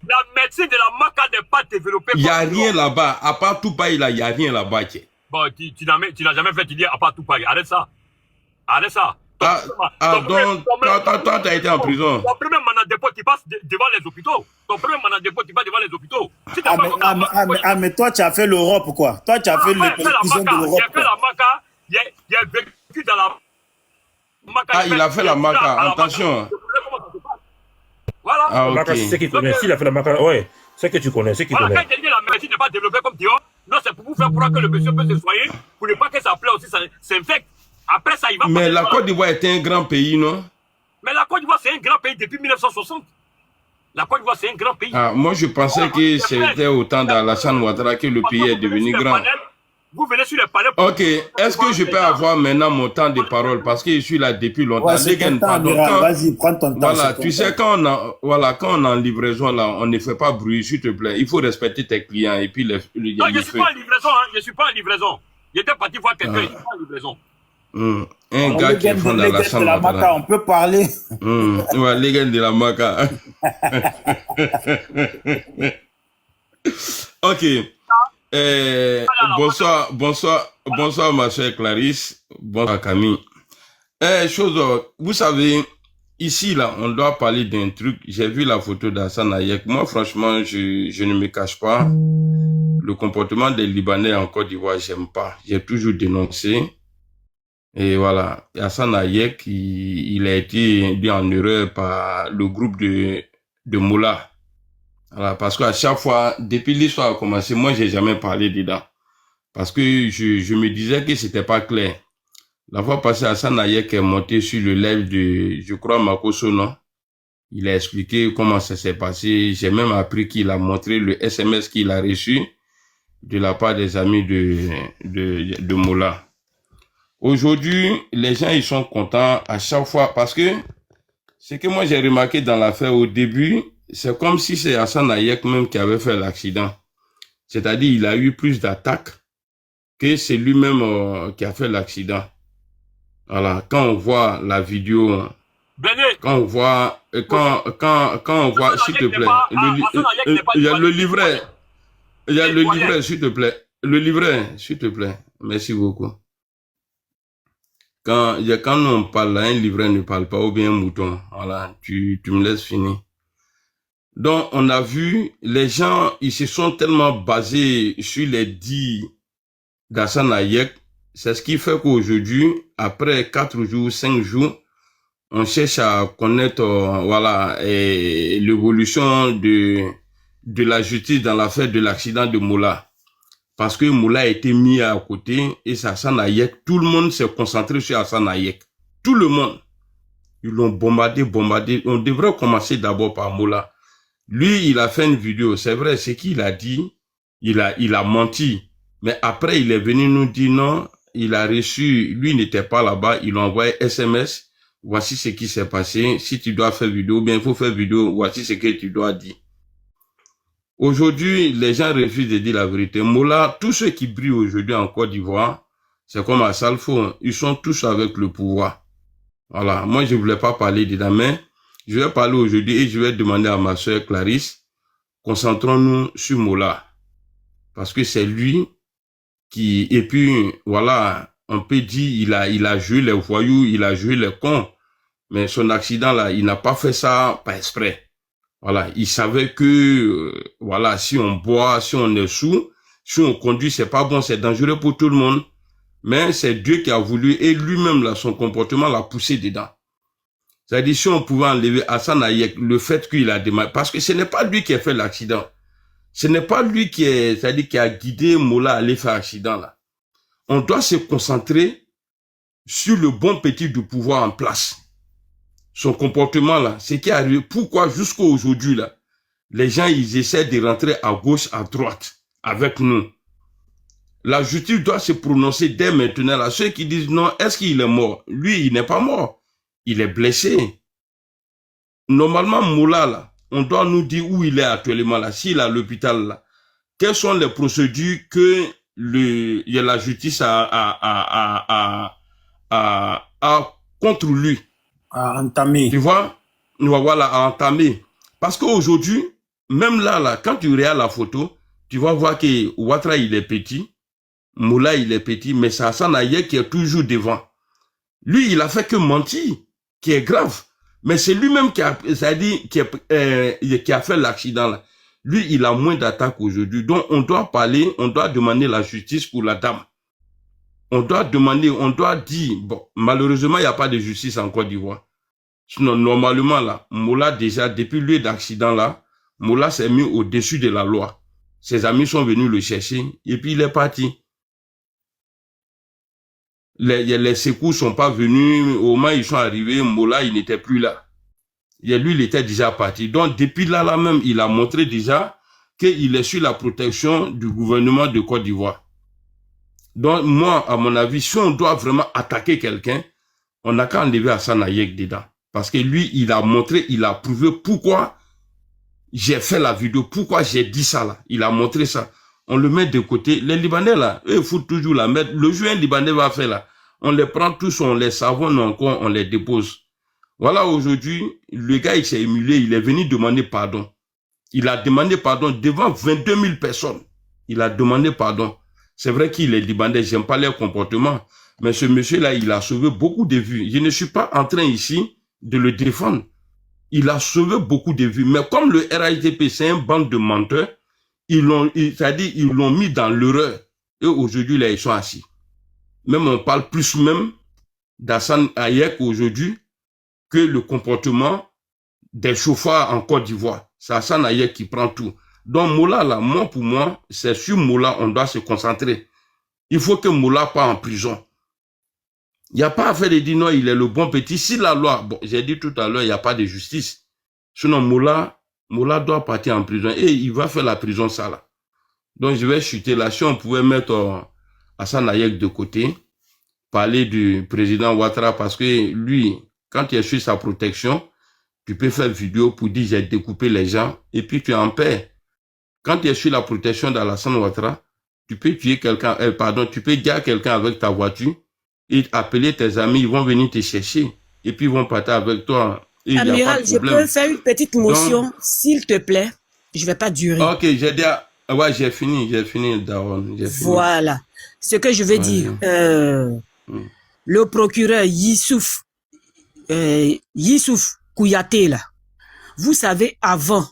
La médecine de la Maka n'est pas développée. Il n'y a rien là-bas, à part tout pays là, il n'y a rien là-bas. Bon, tu n'as jamais fait dire à part tout pays, arrête ça. Arrête ça. Donc, toi, tu as été en prison. Ton premier mandat de dépôt, tu passes devant les hôpitaux. Ton premier mandat de dépôt, tu passes devant les hôpitaux. Mais toi, tu as fait l'Europe, quoi. Toi, tu as fait les prisons de l'Europe. Il a fait la Maka, il a vécu dans la Maka. Il a fait la Maka, attention. Voilà. Ah, okay. C'est ce qu'il connaît. S'il a fait la Maka, ouais. C'est que tu connais, c'est qu'il connaît. Quand tu dis la médecine n'est pas développée comme Théo, non, c'est pour vous faire croire que le monsieur peut se soigner, pour ne pas que ça plaît aussi, ça s'infecte. Après ça, il va... Mais la Côte d'Ivoire était un grand pays, non? Mais la Côte d'Ivoire, c'est un grand pays depuis 1960. La Côte d'Ivoire, c'est un grand pays. Ah, moi, je pensais que c'était au temps d'Alassane Ouattara que le pays est devenu grand. Vous venez sur les palais... Ok, est-ce que je peux avoir maintenant mon temps de parole? Parce que je suis là depuis longtemps. Ouais, vas-y, prends ton temps. Voilà, tu sais, quand on est en livraison, là, on ne fait pas bruit, s'il te plaît. Il faut respecter tes clients et puis non, je ne suis pas en livraison, hein. Je ne suis pas en livraison. J'étais parti voir quelqu'un, je ne suis pas en livraison. Un gars qui est fond dans la chambre. On peut parler. Ouais, les gars de la Maka. Ok. Bonsoir ma chère Clarisse. Bonsoir Camille. Vous savez, ici là, on doit parler d'un truc. J'ai vu la photo d'Hassane Hayek. Moi, franchement, je ne me cache pas. Le comportement des Libanais en Côte d'Ivoire, j'aime pas. J'ai toujours dénoncé. Et voilà, Hassane Hayek, il a été mis en erreur par le groupe de Moula. Voilà, parce qu'à chaque fois, depuis l'histoire a commencé, moi, j'ai jamais parlé dedans. Parce que je me disais que c'était pas clair. La fois passée, Hassane Hayek est monté sur le live de, je crois, Makosso, non? Il a expliqué comment ça s'est passé. J'ai même appris qu'il a montré le SMS qu'il a reçu de la part des amis de Moula. Aujourd'hui, les gens, ils sont contents à chaque fois parce que ce que moi j'ai remarqué dans l'affaire au début, c'est comme si c'est Hassane Hayek même qui avait fait l'accident. C'est-à-dire, il a eu plus d'attaques que c'est lui-même qui a fait l'accident. Voilà, quand on voit la vidéo, quand on voit, s'il te plaît, il y a le livret, s'il te plaît, le livret, s'il te plaît, merci beaucoup. quand nous on parle, là, un livret ne parle pas, ou bien un mouton. Voilà, tu me laisses finir. Donc, on a vu, les gens, ils se sont tellement basés sur les dits d'Hassane Hayek. C'est ce qui fait qu'aujourd'hui, après 4 jours, 5 jours, on cherche à connaître, voilà, l'évolution de la justice dans l'affaire de l'accident de Moula. Parce que Moula a été mis à côté et c'est Hassane Hayek. Tout le monde s'est concentré sur Hassane Hayek. Tout le monde. Ils l'ont bombardé. On devrait commencer d'abord par Moula. Lui, il a fait une vidéo. C'est vrai, ce qu'il a dit, il a menti. Mais après, il est venu nous dire non, il a reçu, lui n'était pas là-bas, il a envoyé SMS. Voici ce qui s'est passé. Si tu dois faire vidéo, bien, il faut faire vidéo. Voici ce que tu dois dire. Aujourd'hui, les gens refusent de dire la vérité. Moula, tous ceux qui brillent aujourd'hui en Côte d'Ivoire, c'est comme à Salfo, ils sont tous avec le pouvoir. Voilà. Moi, je voulais pas parler dedans, mais je vais parler aujourd'hui et je vais demander à ma soeur Clarisse, concentrons-nous sur Moula. Parce que c'est lui qui, et puis, voilà, on peut dire, il a joué les voyous, il a joué les cons. Mais son accident là, il n'a pas fait ça par exprès. Voilà, il savait que, voilà, si on boit, si on est sous, si on conduit, c'est pas bon, c'est dangereux pour tout le monde. Mais c'est Dieu qui a voulu, et lui-même là, son comportement l'a poussé dedans. C'est-à-dire, si on pouvait enlever Hassane Hayek, le fait qu'il a démarré, parce que ce n'est pas lui qui a fait l'accident. Ce n'est pas lui qui est, c'est-à-dire qui a guidé Moula à aller faire l'accident là. On doit se concentrer sur le bon petit du pouvoir en place. Son comportement là, ce qui est arrivé, pourquoi jusqu'à aujourd'hui là, les gens ils essaient de rentrer à gauche, à droite avec nous. La justice doit se prononcer dès maintenant là. Ceux qui disent non, est-ce qu'il est mort? Lui, il n'est pas mort. Il est blessé. Normalement, Moula là, on doit nous dire où il est actuellement là, s'il est à l'hôpital là. Quelles sont les procédures que la justice a contre lui? À entamer. Tu vois? Voilà, à entamer. Parce qu'aujourd'hui, même là, quand tu regardes la photo, tu vas voir que Ouattara, il est petit. Moula, il est petit, mais c'est Hassane Hayek qui est toujours devant. Lui, il a fait que mentir, qui est grave. Mais c'est lui-même qui a fait l'accident là. Lui, il a moins d'attaques aujourd'hui. Donc, on doit parler, on doit demander la justice pour la dame. On doit demander, on doit dire, bon, malheureusement, il n'y a pas de justice en Côte d'Ivoire. Sinon, normalement, là, Moula, déjà, depuis le lieu d'accident, là, Moula s'est mis au-dessus de la loi. Ses amis sont venus le chercher, et puis il est parti. Les secours sont pas venus, au moment où ils sont arrivés, Moula, il n'était plus là. Et lui, il était déjà parti. Donc, depuis là même, il a montré déjà qu'il est sur la protection du gouvernement de Côte d'Ivoire. Donc, moi, à mon avis, si on doit vraiment attaquer quelqu'un, on n'a qu'à enlever Hassane Hayek dedans. Parce que lui, il a montré, il a prouvé pourquoi j'ai fait la vidéo, pourquoi j'ai dit ça là. Il a montré ça. On le met de côté. Les Libanais là, eux, il faut toujours la mettre. Le juin Libanais va faire là. On les prend tous, on les savonne encore, on les dépose. Voilà, aujourd'hui, le gars, il s'est émulé, il est venu demander pardon. Il a demandé pardon devant 22 000 personnes. Il a demandé pardon. C'est vrai qu'il est Libanais, j'aime pas leur comportement. Mais ce monsieur-là, il a sauvé beaucoup de vies. Je ne suis pas en train ici de le défendre. Il a sauvé beaucoup de vies. Mais comme le RHDP, c'est un bande de menteurs, ils l'ont mis dans l'erreur. Et aujourd'hui, là, ils sont assis. Même on parle plus même d'Hassane Hayek aujourd'hui que le comportement des chauffeurs en Côte d'Ivoire. C'est Hassane Hayek qui prend tout. Donc Moula, là, moi, pour moi, c'est sur Moula, on doit se concentrer. Il faut que Moula parte en prison. Il n'y a pas à faire de dire non, il est le bon petit. Si la loi, bon, j'ai dit tout à l'heure, il n'y a pas de justice. Sinon, Moula doit partir en prison. Et il va faire la prison, ça, là. Donc, je vais chuter là. Si on pouvait mettre Hassane Hayek de côté, parler du président Ouattara, parce que lui, quand il est sur sa protection, tu peux faire vidéo pour dire j'ai découpé les gens, et puis tu es en paix. Quand tu es sur la protection d'Alassane Ouattara, tu peux tuer quelqu'un, tu peux guider quelqu'un avec ta voiture, et appeler tes amis, ils vont venir te chercher, et puis ils vont partir avec toi. Amiral, je peux faire une petite motion, s'il te plaît. Je vais pas durer. Ok, j'ai fini, Daron. Voilà. Ce que je veux dire, le procureur Youssouf Kouyaté, là. Vous savez, avant,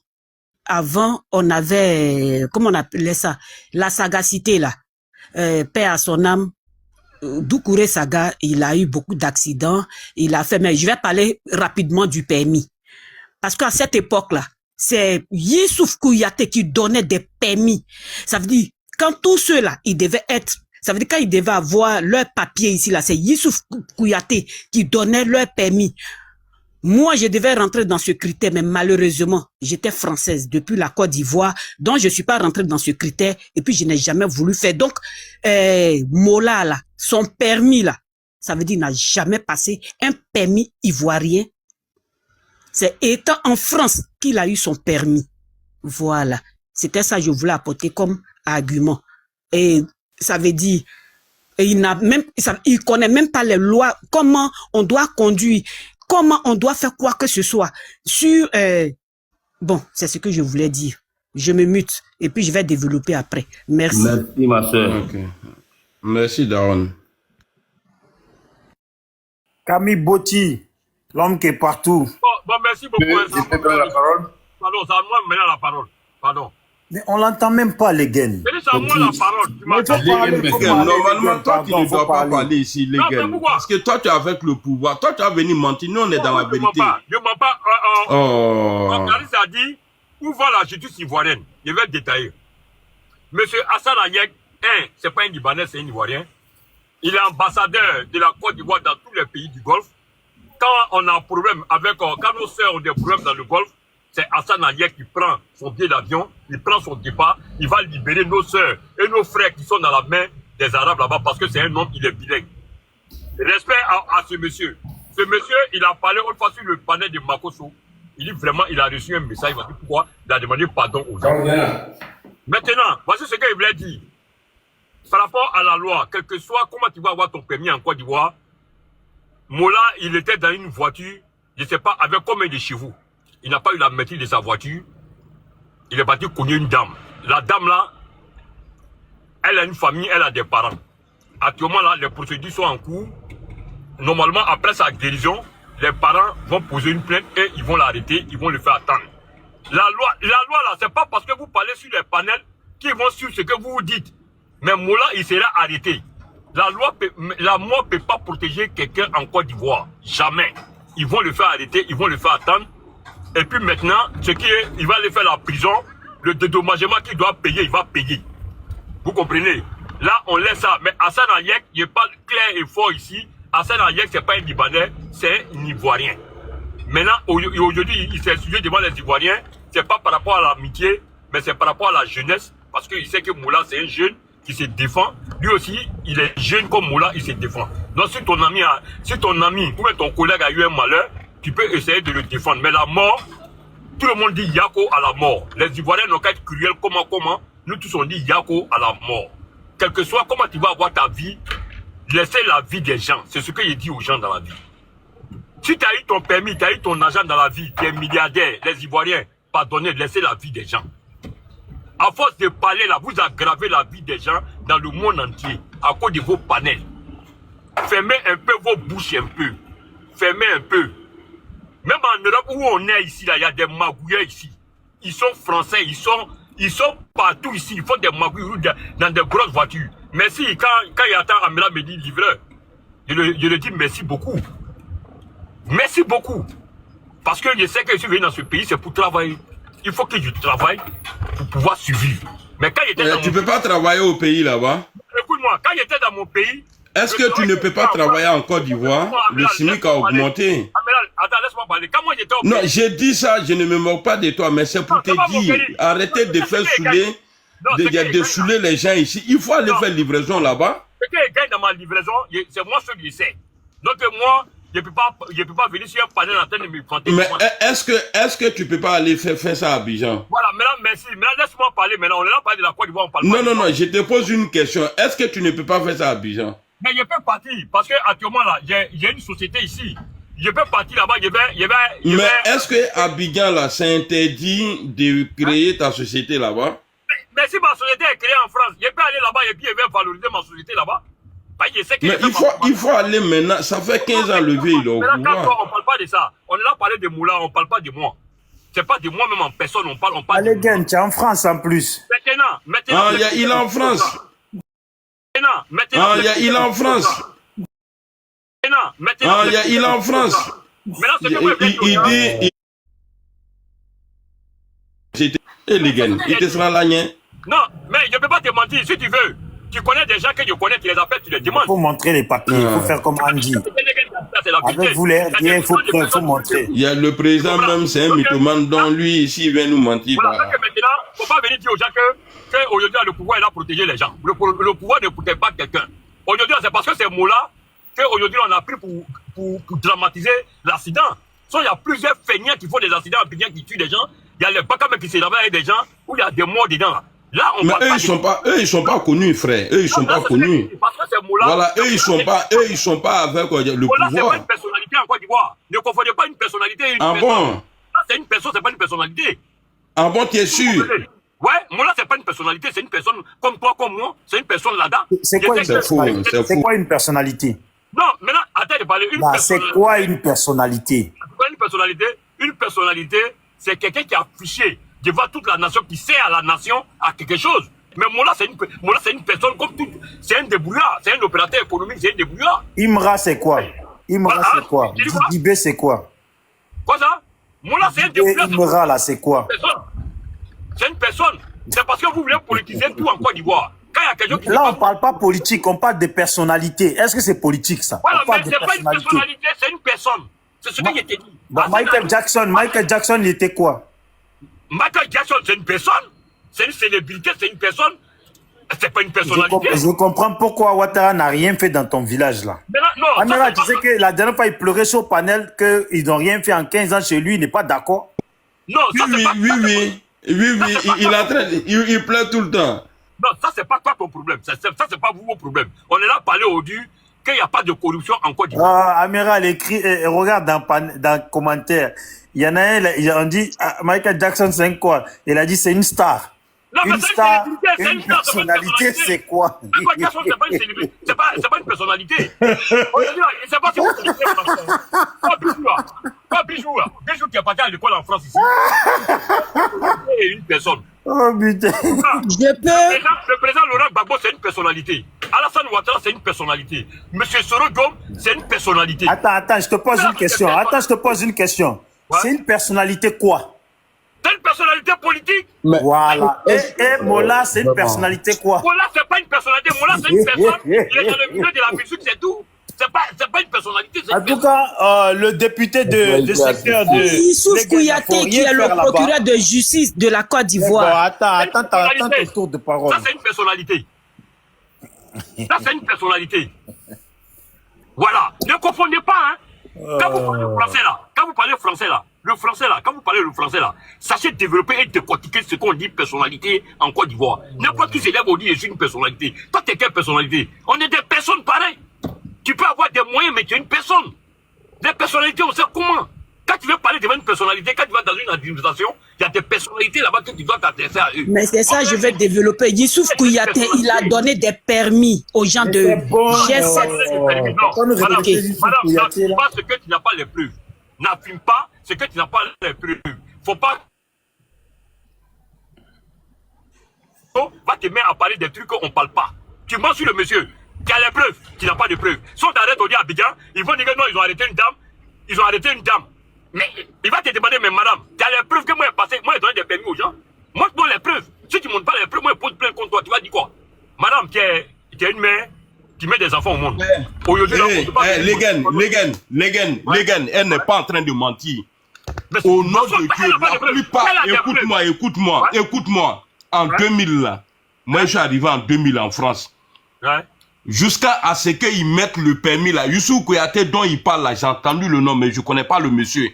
on avait, comment on appelait ça, la sagacité, là. Paix à son âme. Doucouré Saga, il a eu beaucoup d'accidents, il a fait, mais je vais parler rapidement du permis. Parce qu'à cette époque-là, c'est Youssouf Kouyaté qui donnait des permis. Ça veut dire, quand tous ceux-là, ils devaient être, ça veut dire quand ils devaient avoir leur papier ici, là, c'est Youssouf Kouyaté qui donnait leur permis. Moi, je devais rentrer dans ce critère, mais malheureusement, j'étais française depuis la Côte d'Ivoire, donc je suis pas rentrée dans ce critère, et puis je n'ai jamais voulu faire. Donc, Mola, là, son permis, là, ça veut dire n'a jamais passé un permis ivoirien. C'est étant en France qu'il a eu son permis. Voilà. C'était ça que je voulais apporter comme argument. Et ça veut dire, et il connaît même pas les lois, comment on doit conduire, comment on doit faire quoi que ce soit sur... bon, c'est ce que je voulais dire. Je me mute et puis je vais développer après. Merci. Merci, ma soeur. Okay. Merci, Daron. Camille Botti, l'homme qui est partout. Bon, merci beaucoup. Je peux prendre la parole? Pardon, c'est à moi maintenant la parole. Pardon. Mais on l'entend même pas, les gars. C'est à moi la parole. Tu m'as normalement, toi, tu ne dois pas parler ici, les gars. Parce que toi, tu es avec le pouvoir. Toi, tu as venu mentir. Nous, on est dans la vérité. Je ne mens pas. Clarisse a dit, où va la justice ivoirienne? Je vais détailler. Monsieur Hassan Ayek, c'est pas un Libanais, c'est un Ivoirien. Il est ambassadeur de la Côte d'Ivoire dans tous les pays du Golfe. Quand on a un problème avec, quand nos sœurs ont des problèmes dans le Golfe, c'est Hassan Ayek qui prend son billet d'avion, il prend son départ, il va libérer nos sœurs et nos frères qui sont dans la main des Arabes là-bas parce que c'est un homme, il est bilingue. Respect à ce monsieur. Ce monsieur, il a parlé une fois sur le panel de Makosso. Il dit vraiment, il a reçu un message, il va dire pourquoi il a demandé pardon aux gens. Maintenant, voici ce qu'il voulait dire. Par rapport à la loi, quel que soit comment tu vas avoir ton permis en Côte d'Ivoire, Mola, il était dans une voiture, je ne sais pas, avec combien de chevaux. Il n'a pas eu la maîtrise de sa voiture. Il est parti cogner une dame. La dame là, elle a une famille, elle a des parents. Actuellement là, les procédures sont en cours. Normalement, après sa guérison, les parents vont poser une plainte et ils vont l'arrêter, ils vont le faire attendre. La loi là, c'est pas parce que vous parlez sur les panels qu'ils vont suivre ce que vous dites. Mais Mola, il sera arrêté. La mort ne peut pas protéger quelqu'un en Côte d'Ivoire. Jamais. Ils vont le faire arrêter, ils vont le faire attendre. Et puis maintenant, il va aller faire la prison, le dédommagement qu'il doit payer, il va payer. Vous comprenez? Là, on laisse ça. Mais Hassan Ayek, il n'est pas clair et fort ici. Hassan Ayek, ce n'est pas un Libanais, c'est un Ivoirien. Maintenant, aujourd'hui, il s'est suivi devant les Ivoiriens. Ce n'est pas par rapport à l'amitié, mais c'est par rapport à la jeunesse. Parce qu'il sait que Moula, c'est un jeune qui se défend. Lui aussi, il est jeune comme Moula, il se défend. Donc, si ton ami ou même ton collègue a eu un malheur, tu peux essayer de le défendre. Mais la mort, tout le monde dit Yako à la mort. Les Ivoiriens n'ont qu'à être cruels. Comment? Nous tous on dit Yako à la mort. Quel que soit comment tu vas avoir ta vie, laissez la vie des gens. C'est ce que je dis aux gens dans la vie. Si tu as eu ton permis, tu as eu ton argent dans la vie, tu es milliardaire, les Ivoiriens, pardonnez, laissez la vie des gens. À force de parler là, vous aggravez la vie des gens dans le monde entier à cause de vos panels. Fermez un peu vos bouches un peu. Fermez un peu. Même en Europe où on est ici, là, il y a des magouilleurs ici. Ils sont français, ils sont partout ici. Ils font des magouilles dans des grosses voitures. Merci, quand il attend Amela me dit livreur, je le dis merci beaucoup. Merci beaucoup. Parce que je sais que je suis venu dans ce pays, c'est pour travailler. Il faut que je travaille pour pouvoir survivre. Mais quand j'étais dans tu ne peux pas travailler au pays là-bas. Écoute-moi, quand j'étais dans mon pays... Est-ce que tu ne peux pas travailler en Côte d'Ivoire? Le SMIC a augmenté. Attends, laisse-moi parler. Quand moi j'étais au pays... Non, j'ai dit ça, je ne me moque pas de toi, mais c'est pour te dire, arrêtez de faire saouler, de saouler les gens ici. Il faut aller faire livraison là-bas. Ce que je gagne dans ma livraison, c'est moi ce que je sais. Donc moi, je ne peux pas venir sur un panel en train de me planter. Mais est-ce que tu ne peux pas aller faire ça à Abidjan? Voilà, maintenant, merci. Maintenant, laisse-moi parler. Maintenant, on est là parler de la Côte d'Ivoire, on parle pas. Non, je te pose une question. Est-ce que tu ne peux pas faire ça à Abidjan? Mais je peux partir, parce qu'actuellement, là, il y a une société ici. Je peux partir là-bas, Mais est-ce que Abidjan, là, c'est interdit de créer ta société là-bas? Mais si ma société est créée en France, je peux aller là-bas et puis je vais valoriser ma société là-bas. Parce que je sais que... Mais il faut aller maintenant. Ça fait 15 ans le vieux, il est au pouvoir. On ne parle pas de ça. On est là parler de Moula, on ne parle pas de moi. C'est pas de moi-même en personne, on parle Allez, Gain, tu es en France en plus. Maintenant. Ah, il est en France. Maintenant. Ah, il est en France. Maintenant. Ah, il est en France. Il dit... Et les gars, il te sera là, hein? Non, mais je ne peux pas te mentir, si tu veux. Tu connais des gens que je connais, tu les appelles, tu les demandes. Il faut montrer les papiers, il faut faire comme Andy. Avec vous, les RDA, il faut montrer. Il y a le président même, c'est un mythomane, dont lui, ici, il vient nous mentir. Voilà, parce que maintenant, il ne faut pas venir dire aux gens que aujourd'hui, le pouvoir est là pour protéger les gens. Le pouvoir ne protège pas quelqu'un. Aujourd'hui, c'est parce que c'est Moula qu'aujourd'hui, on a pris pour dramatiser l'accident. Il y a plusieurs feignants qui font des accidents, qui tuent des gens. Il y a les Bakame qui s'énervent avec des gens où il y a des morts dedans. Là, on mais eux, ils sont pas connus, frère. Eux, ils sont pas connus. Parce que c'est Moula. Voilà, eux, ils sont pas avec le pouvoir. C'est pas une personnalité en Côte d'Ivoire. Ne confondez pas une personnalité et une personne. Bon? Ça, c'est une personne, c'est pas une personnalité. Ah bon, tu es sûr? Ouais, Moula, c'est pas une personnalité, c'est une personne comme toi, comme moi. C'est une personne là-dedans. C'est quoi une personnalité? Non, maintenant, attends de parler. C'est quoi une personnalité? Une personnalité, c'est quelqu'un qui a affiché devant toute la nation, qui sert à la nation à quelque chose. Mais Moula, c'est une personne comme toute. C'est un débrouillard, c'est un opérateur économique, c'est un débrouillard. Imra, c'est quoi? Imra, c'est quoi? Dibé, c'est quoi? Quoi ça? Moula, c'est un débrouillard. Imra, là, c'est quoi? C'est une personne. C'est parce que vous voulez politiser tout en Côte d'Ivoire. Là, on ne parle pas politique, on parle de personnalité. Est-ce que c'est politique, ça? Voilà, mais c'est pas une personnalité, c'est une personne. C'est ce que je t'ai dit. Michael Jackson, il était quoi? Michael Jackson, c'est une personne. C'est une célébrité, c'est une personne. C'est pas une personnalité. Je comprends pourquoi Ouattara n'a rien fait dans ton village, là. Amira, tu sais que la dernière fois, il pleurait sur le panel qu'ils n'ont rien fait en 15 ans chez lui, il n'est pas d'accord? Non, ça c'est pas... Oui, il pleure tout le temps. Non, ça, c'est pas toi ton problème. Ça, c'est pas vous vos problèmes. On est là à parler au dû qu'il n'y a pas de corruption en Côte d'Ivoire. Amira, elle écrit, regarde dans le commentaire. Il y en a un, on dit, Michael Jackson, c'est quoi? Il a dit, c'est une star. Non, une star, une personnalité, c'est quoi? Michael Jackson, c'est pas une célébrité. C'est pas une personnalité. C'est pas si vous connaissez pas Bijou, là. Bijou qui a pas à l'école en France ici. Et une personne. Oh putain. Le président Laurent Gbagbo, c'est une personnalité. Alassane Ouattara, c'est une personnalité. Monsieur Soro Diom, c'est une personnalité. Attends, je te pose une question. Ouais. C'est une personnalité quoi? C'est une personnalité politique. Voilà. Et Mola, c'est une personnalité quoi? Mola, c'est pas une personnalité. Mola, c'est une personne. Il est dans le milieu de la musique, c'est tout. C'est pas une personnalité. En tout cas, le député de secteur de... Youssouf Kouyaté, qui est le procureur de justice de la Côte d'Ivoire. Attends ton tour de parole. Ça, c'est une personnalité. Ça, c'est une personnalité. Voilà. Ne confondez pas, hein. Quand vous parlez français là, quand vous parlez le français là, sachez développer et décortiquer ce qu'on dit personnalité en Côte d'Ivoire. N'importe qui s'élève au dit je suis une personnalité. Toi, t'es quelle personnalité? On est des personnes pareilles. Tu peux avoir des moyens, mais tu es une personne. Les personnalités, on sait comment. Quand tu veux parler devant une personnalité, quand tu vas dans une administration, il y a des personnalités là-bas que tu dois t'adresser à eux. Mais c'est ça, je vais développer. Youssouf Kouyaté, il a donné des permis aux gens de G7. Madame, pas ce que tu n'as pas les preuves. N'affirme pas ce que tu n'as pas les preuves. Faut pas... Va te mettre à parler des trucs qu'on ne parle pas. Tu mens sur le monsieur. Tu as les preuves, tu n'as pas de preuves. Si on t'arrête au dit à Abidjan, ils vont dire que non, ils ont arrêté une dame. Mais il va te demander, mais madame, tu as les preuves que moi j'ai passé, moi j'ai donné des permis aux gens. Montre-moi les preuves. Si tu ne montres pas les preuves, moi je pose plainte contre toi. Tu vas dire quoi? Madame, tu es une mère qui met des enfants au monde. Aujourd'hui, Legan, elle n'est pas en train de mentir. Au nom de Dieu, la plupart, écoute-moi. En 2000, là, moi je suis arrivé en 2000 en France. Ouais. Jusqu'à ce qu'ils mettent le permis là. Youssouf Kouyaté dont il parle là, j'ai entendu le nom, mais je ne connais pas le monsieur.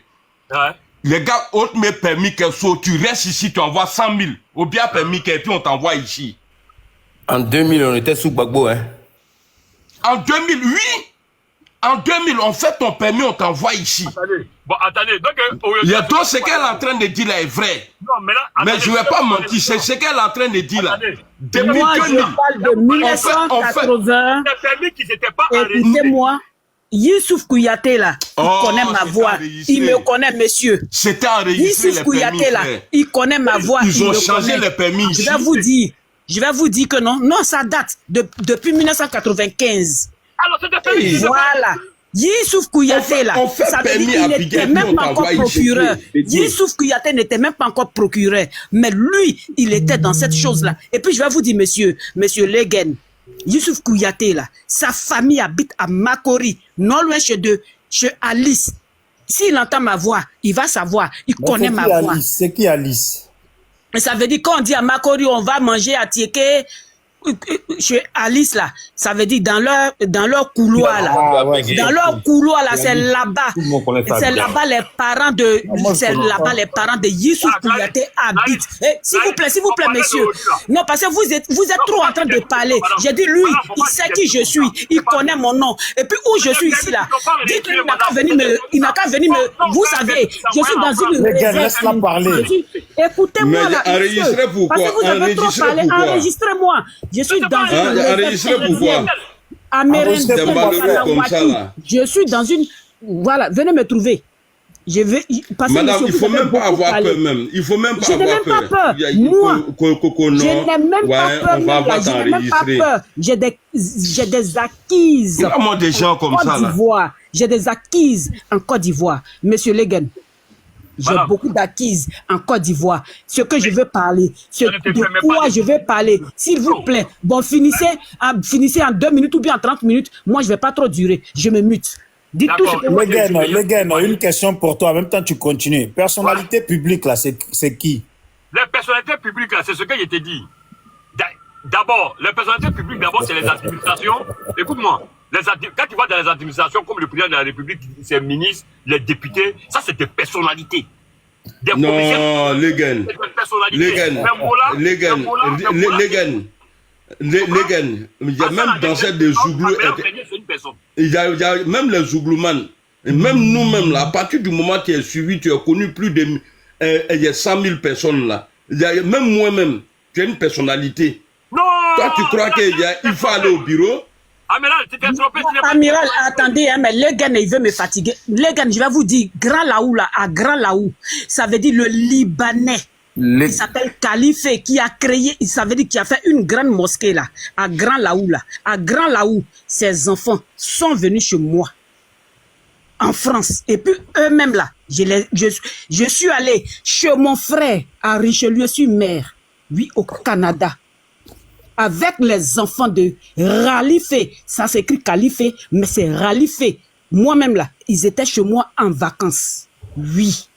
Ouais. Les gars, on te met permis qu'elle soit, tu restes ici, tu envoies 100 000. Ou bien permis qu'elle, puis on t'envoie ici. En 2000, on était sous Gbagbo, hein? En 2000, oui. En 2000, on fait ton permis, on t'envoie ici. Attendez. Donc, ce qu'elle est en train de dire là est vrai. Non, mais là, mais je ne vais pas mentir, c'est ce qu'elle est en train de dire là. Depuis moi, 2000, je parle de 1980. Écoutez-moi, Youssouf Kouyaté là, il connaît ma voix. Il me connaît, monsieur. C'était enregistré. Youssouf Kouyaté là, il connaît ma voix. Ils ont changé les permis ici. Je vais vous dire que non. Non, ça date depuis 1995. Alors, c'était voilà. Youssouf Kouyaté là, ça veut dire qu'il n'était même pas encore procureur. Youssouf Kouyaté n'était même pas encore procureur. Mais lui, il était dans cette chose-là. Et puis je vais vous dire, monsieur Legen, Youssouf Kouyaté là, sa famille habite à Makori, non loin chez Alice. S'il entend ma voix, il va savoir, il connaît ma voix. C'est qui Alice? Et ça veut dire quand on dit à Makori, on va manger à Tieke, chez Alice là, ça veut dire dans leur couloir là, dans leur couloir là, c'est là-bas, les parents de Youssouf Kouyaté habitent. S'il vous plaît, messieurs. Non, parce que vous êtes trop en train de parler. J'ai dit lui, il sait qui je suis, il connaît mon nom. Et puis où je suis ici là, dites-lui il n'a qu'à venir me, vous savez, je suis dans une laisse-la parler. Écoutez-moi là, enregistrez pourquoi? Parce que vous avez trop parlé, enregistrez-moi. Je suis dans une je suis dans une... Voilà, venez me trouver. Je vais... Madame, il ne faut même pas avoir peur même. Il faut même pas avoir peur. Moi, je n'ai même pas peur. Je n'ai même pas peur. J'ai des acquises. Il y a vraiment des gens comme ça là. J'ai des acquises en Côte d'Ivoire. Monsieur Legen. J'ai beaucoup d'acquises en Côte d'Ivoire. Ce que je veux parler, de quoi je veux parler, s'il vous plaît. Bon, finissez en 2 minutes ou bien en 30 minutes. Moi, je ne vais pas trop durer. Je me mute. Dites tout ce que vous voulez. Legen, une question pour toi. En même temps, tu continues. Personnalité publique, là, c'est qui? Les personnalités publiques, là, c'est ce que je t'ai dit. D'abord, les personnalités publiques, c'est les administrations. Écoute-moi. Quand tu vas dans les administrations, comme le président de la République, ses ministres, les députés, ça c'est des personnalités. Des non, Legen. Il y a même dans cette des Zouglous. Il y a même les Zouglouman. Et même nous-mêmes, là, à partir du moment où tu es suivi, tu as connu plus de. Il y a 100 000 personnes là. Il y a, même moi-même, tu as une personnalité. Non! Toi, tu crois qu'il faut aller au bureau? Amiral, tu t'es trompé. Amiral, attendez, mais Legen, il veut me fatiguer. Legen, je vais vous dire, Grand Laou, là, à Grand Laou, ça veut dire le Libanais. Il s'appelle Khalife, qui a créé, ça veut dire qu'il a fait une grande mosquée, là, à Grand Laou, là. À Grand Laou, ses enfants sont venus chez moi, en France. Et puis, eux-mêmes, là, je suis allé chez mon frère, à Richelieu-sur-Mer, oui, au Canada. Avec les enfants de Khalife. Ça s'écrit Khalife, mais c'est Khalife. Moi-même là, ils étaient chez moi en vacances. Oui.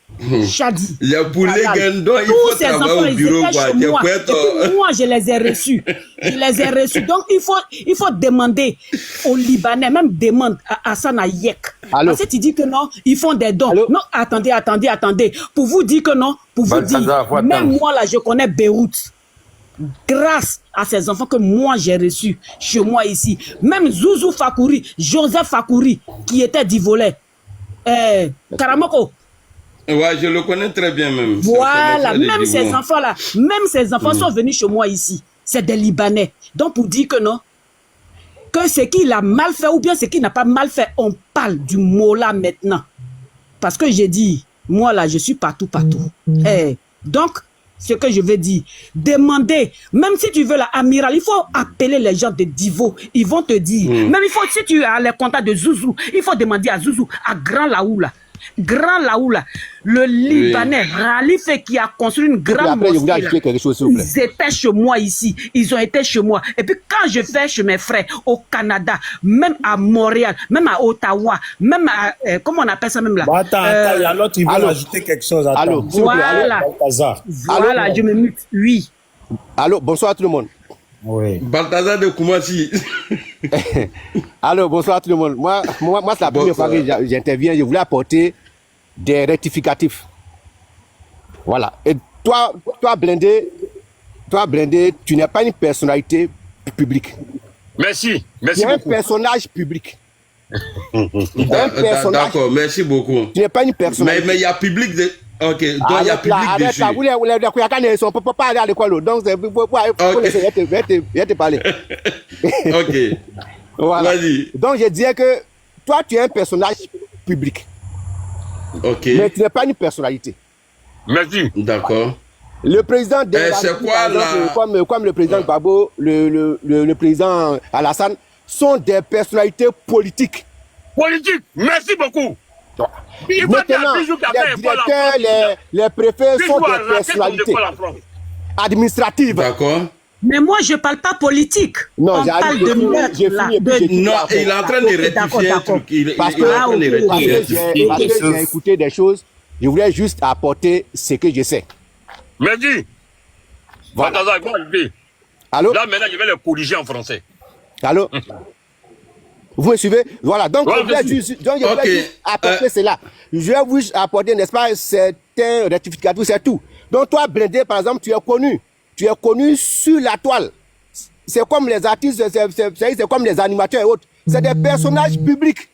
Chadi. Il y a pour les Gendons, il faut travailler au bureau. Moi, je les ai reçus. Donc, il faut demander aux Libanais, même demande à Hassan Ayek. Parce que tu dis que non, ils font des dons. Allô? Non, attendez. Pour vous dire que non, même moi là, je connais Beyrouth. Grâce à ces enfants que moi j'ai reçus chez moi ici. Même Zouzou Fakouri, Joseph Fakouri, qui était d'Ivolais. Karamoko. Ouais, je le connais très bien même. Voilà, même ces enfants-là, sont venus chez moi ici. C'est des Libanais. Donc pour dire que non, que ce qu'il a mal fait ou bien ce qu'il n'a pas mal fait, on parle du mot là maintenant. Parce que j'ai dit, moi là, je suis partout. Donc, ce que je veux dire, demander, même si tu veux la amiral, il faut appeler les gens de Divo, ils vont te dire, même si tu as les contacts de Zouzou, il faut demander à Zouzou, à Grand Laoula, le Libanais, Khalife qui a construit une grande mosquée, ils étaient chez moi ici, ils ont été chez moi. Et puis quand je vais chez mes frères au Canada, même à Montréal, même à Ottawa, même à, comment on appelle ça même là? Attends, l'autre il veut ajouter quelque chose. Allô, voilà, je me mute, oui. Allô, bonsoir à tout le monde. Oui. Balthazar de Koumassi. Allô, bonsoir à tout le monde. Moi c'est la première fois que j'interviens. Je voulais apporter des rectificatifs. Voilà. Et toi, Blindé, tu n'es pas une personnalité publique. Merci tu es un personnage public. D'accord, merci beaucoup. Tu n'es pas une personnalité. Mais il y a public de... Ok, donc il y a public dessus. Vous les Kouyakane, ils ne peuvent pas aller à l'école. Donc, il faut laisser, je vais te parler. Ok. Voilà. Vas-y. Donc, je disais que toi, tu es un personnage public. Ok. Mais tu n'es pas une personnalité. Merci. D'accord. Le président de c'est quoi là comme le président Gbagbo, le président Alassane, sont des personnalités politiques. Politique, merci beaucoup. Maintenant, les directeurs, les préfets sont des personnalités administratives. D'accord. Mais moi, je ne parle pas politique. Non, on parle de Non, il est en train de rectifier un truc. Parce que j'ai écouté des choses, je voulais juste apporter ce que je sais. Merci. Voilà. Allô? Là, maintenant, je vais le corriger en français. Allô? Vous me suivez? Voilà, donc je voulais juste apporter cela. Je vais vous apporter, n'est-ce pas, certains rectificatifs, c'est tout. Donc toi, Blindé, par exemple, tu es connu sur la toile. C'est comme les artistes, c'est comme les animateurs et autres. C'est des personnages publics.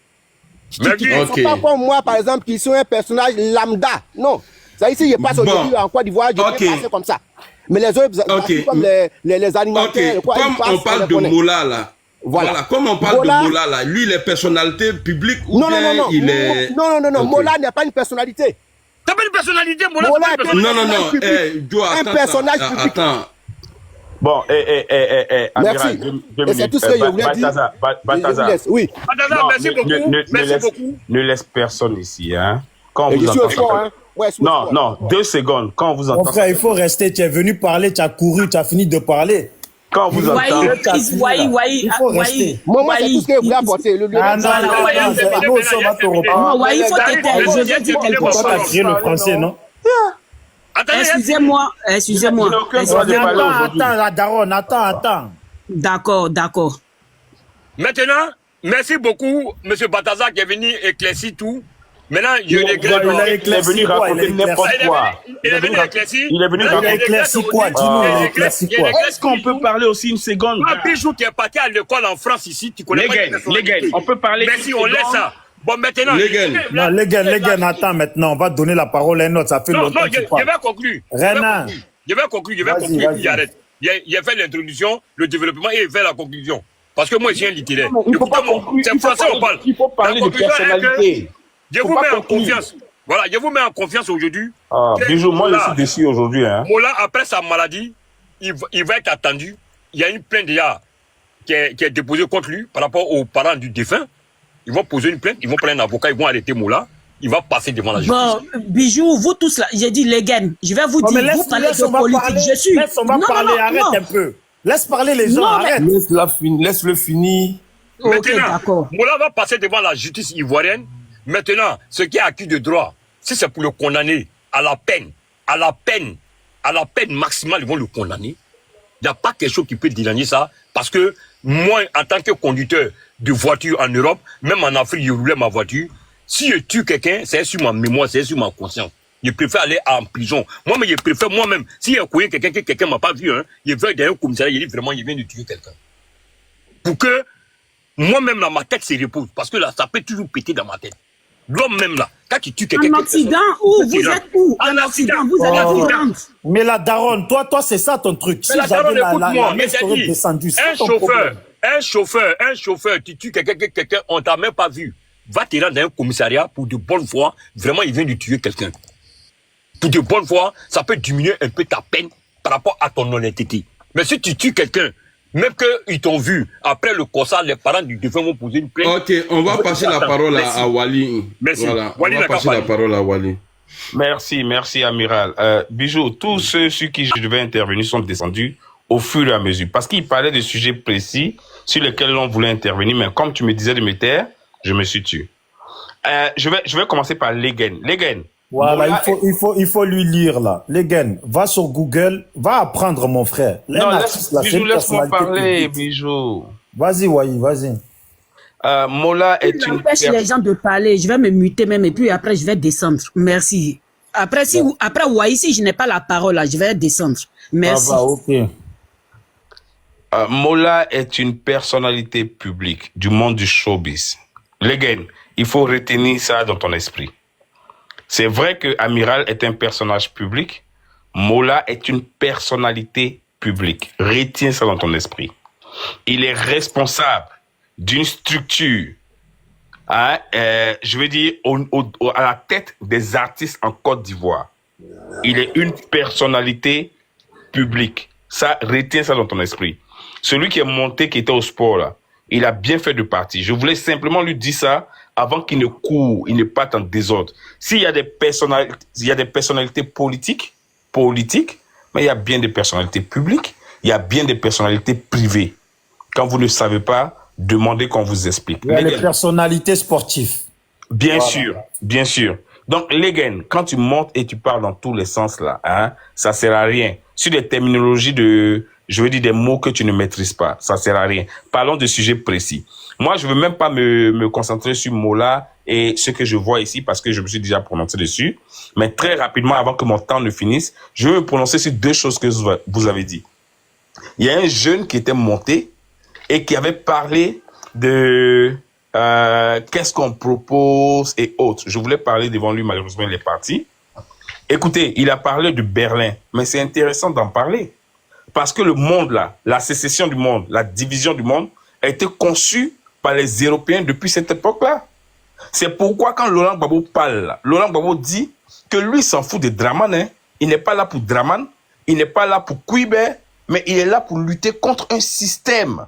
Qui ne sont pas comme moi, par exemple, qui sont un personnage lambda. Non. Ça ici, je passe aujourd'hui en Côte d'Ivoire, je vais passer comme ça. Mais les autres, comme les animateurs, comme on parle de Mola là. Voilà, comme on parle de Mola là, lui il est personnalité publique ou bien il est... Non, Mola n'est pas une personnalité. T'as pas une personnalité, Mola? Non, un personnage public. Attends. Bon, merci. Et c'est tout ce que je voulais dire. Balthazar. Oui. Balthazar, merci beaucoup. Ne laisse personne ici, hein. Quand Et vous je suis au fond, entendez... hein. Ouais, Non, 2 secondes. Quand vous entendez... Mon frère, il faut rester. Tu es venu parler, tu as couru, tu as fini de parler. Quand vous entendez... Il faut rester. Moi, c'est tout ce que je voulais apporter. Nous, on va te reprendre. il faut t'éteindre. Je vais dire quelque chose. Tu as créé le français, non? Excusez-moi. Attends, la daronne, attends. D'accord. Maintenant, merci beaucoup, M. Balthazar, qui est venu éclaircir tout. Maintenant, je regrette. Il est venu raconter n'importe quoi. Il est venu éclaircir. Il est venu éclaircir quoi? Dis-nous, il a éclairci quoi? Est-ce qu'on peut parler aussi une seconde? Toi, Bijou, qui est parti à l'école en France ici, tu connais pas les gars, on peut parler. Merci, on laisse ça. Bon, maintenant. Non, les gars, attends maintenant. On va donner la parole à un autre. Ça fait longtemps que tu parles. Je vais conclure. Renan. Je vais conclure, puis arrête. Il a fait l'introduction, le développement et il fait la conclusion. Parce que moi, je suis un littéraire. C'est français, on parle. Il faut parler de personnalité. Je vous mets en confiance. Voilà, je vous mets en confiance aujourd'hui. Bijou, moi, je suis déçu aujourd'hui. Mola, après sa maladie, il va être attendu. Il y a une plainte déjà qui est déposée contre lui par rapport aux parents du défunt. Ils vont poser une plainte, ils vont prendre un avocat, ils vont arrêter Mola. Il va passer devant la justice. Bon, Bijou, vous tous là, j'ai dit les gars, je vais vous dire, vous parlez de politique, je suis... Laisse, on va parler, arrête un peu. Laisse parler les gens, arrête. Laisse-le finir. Maintenant, Mola va passer devant la justice ivoirienne. Maintenant, ce qui est acquis de droit, si c'est pour le condamner à la peine maximale, ils vont le condamner. Il n'y a pas quelque chose qui peut dénigrer ça, parce que moi, en tant que conducteur de voiture en Europe, même en Afrique, je roulais ma voiture. Si je tue quelqu'un, c'est sur ma mémoire, c'est sur ma conscience. Je préfère aller en prison. Moi-même, je préfère moi-même. Si je connais quelqu'un que quelqu'un m'a pas vu, je vais dans un commissariat, je dis vraiment, je viens de tuer quelqu'un. Pour que moi-même, là, ma tête se repose. Parce que là, ça peut toujours péter dans ma tête. L'homme même là, quand tu tues quelqu'un... En Occident, vous êtes où? En Occident, vous allez vous rendre. Mais la daronne, toi, c'est ça ton truc. Si j'avais la messe descendue, un chauffeur, tu tues quelqu'un, on t'a même pas vu. Va te rendre dans un commissariat pour de bonne foi. Vraiment, il vient de tuer quelqu'un. Pour de bonne foi, ça peut diminuer un peu ta peine par rapport à ton honnêteté. Mais si tu tues quelqu'un, même qu'ils t'ont vu, après le constat, les parents du défunt vont poser une plainte. Ok, on va passer la parole à Wally. Merci. Voilà, on va passer la parole à Wally. Merci, Amiral. Bijou, tous ceux sur qui je devais intervenir sont descendus au fur et à mesure. Parce qu'ils parlaient de sujets précis sur lesquels on voulait intervenir. Mais comme tu me disais de me taire, je me suis tué. Je vais commencer par Legen. Legen. Voilà, il faut lui lire là. Legen, va sur Google, va apprendre mon frère. Non, Bijou, laisse-moi parler, Bijou. Vas-y, Wai, vas-y. Mola est une... J'empêche les gens de parler, je vais me muter même et puis après je vais descendre. Merci. Après, Wai, si je n'ai pas la parole là, je vais descendre. Merci. Ah bah, ok. Mola est une personnalité publique du monde du showbiz. Les gars, il faut retenir ça dans ton esprit. C'est vrai que Amiral est un personnage public. Mola est une personnalité publique. Retiens ça dans ton esprit. Il est responsable d'une structure, hein, je veux dire, à la tête des artistes en Côte d'Ivoire. Il est une personnalité publique. Ça, retiens ça dans ton esprit. Celui qui est monté, qui était au sport, là, il a bien fait de partir. Je voulais simplement lui dire ça avant qu'il ne court, il ne parte en désordre. S'il y a des personnalités politiques, mais il y a bien des personnalités publiques, il y a bien des personnalités privées. Quand vous ne savez pas, demandez qu'on vous explique. Il y a les personnalités sportives. Bien sûr, bien sûr. Donc, les gars, quand tu montes et tu parles dans tous les sens là, hein, ça sert à rien. Sur des terminologies je veux dire des mots que tu ne maîtrises pas, ça sert à rien. Parlons de sujets précis. Moi, je veux même pas me concentrer sur Mola et ce que je vois ici parce que je me suis déjà prononcé dessus. Mais très rapidement, avant que mon temps ne finisse, je veux me prononcer sur deux choses que vous avez dit. Il y a un jeune qui était monté et qui avait parlé de qu'est-ce qu'on propose et autres. Je voulais parler devant lui, malheureusement, il est parti. Écoutez, il a parlé de Berlin, mais c'est intéressant d'en parler. Parce que le monde, là, la sécession du monde, la division du monde, a été conçue par les Européens depuis cette époque-là. C'est pourquoi quand Laurent Gbagbo parle, là, Laurent Gbagbo dit que lui s'en fout de Draman. Hein. Il n'est pas là pour Draman, il n'est pas là pour Kouibé, mais il est là pour lutter contre un système.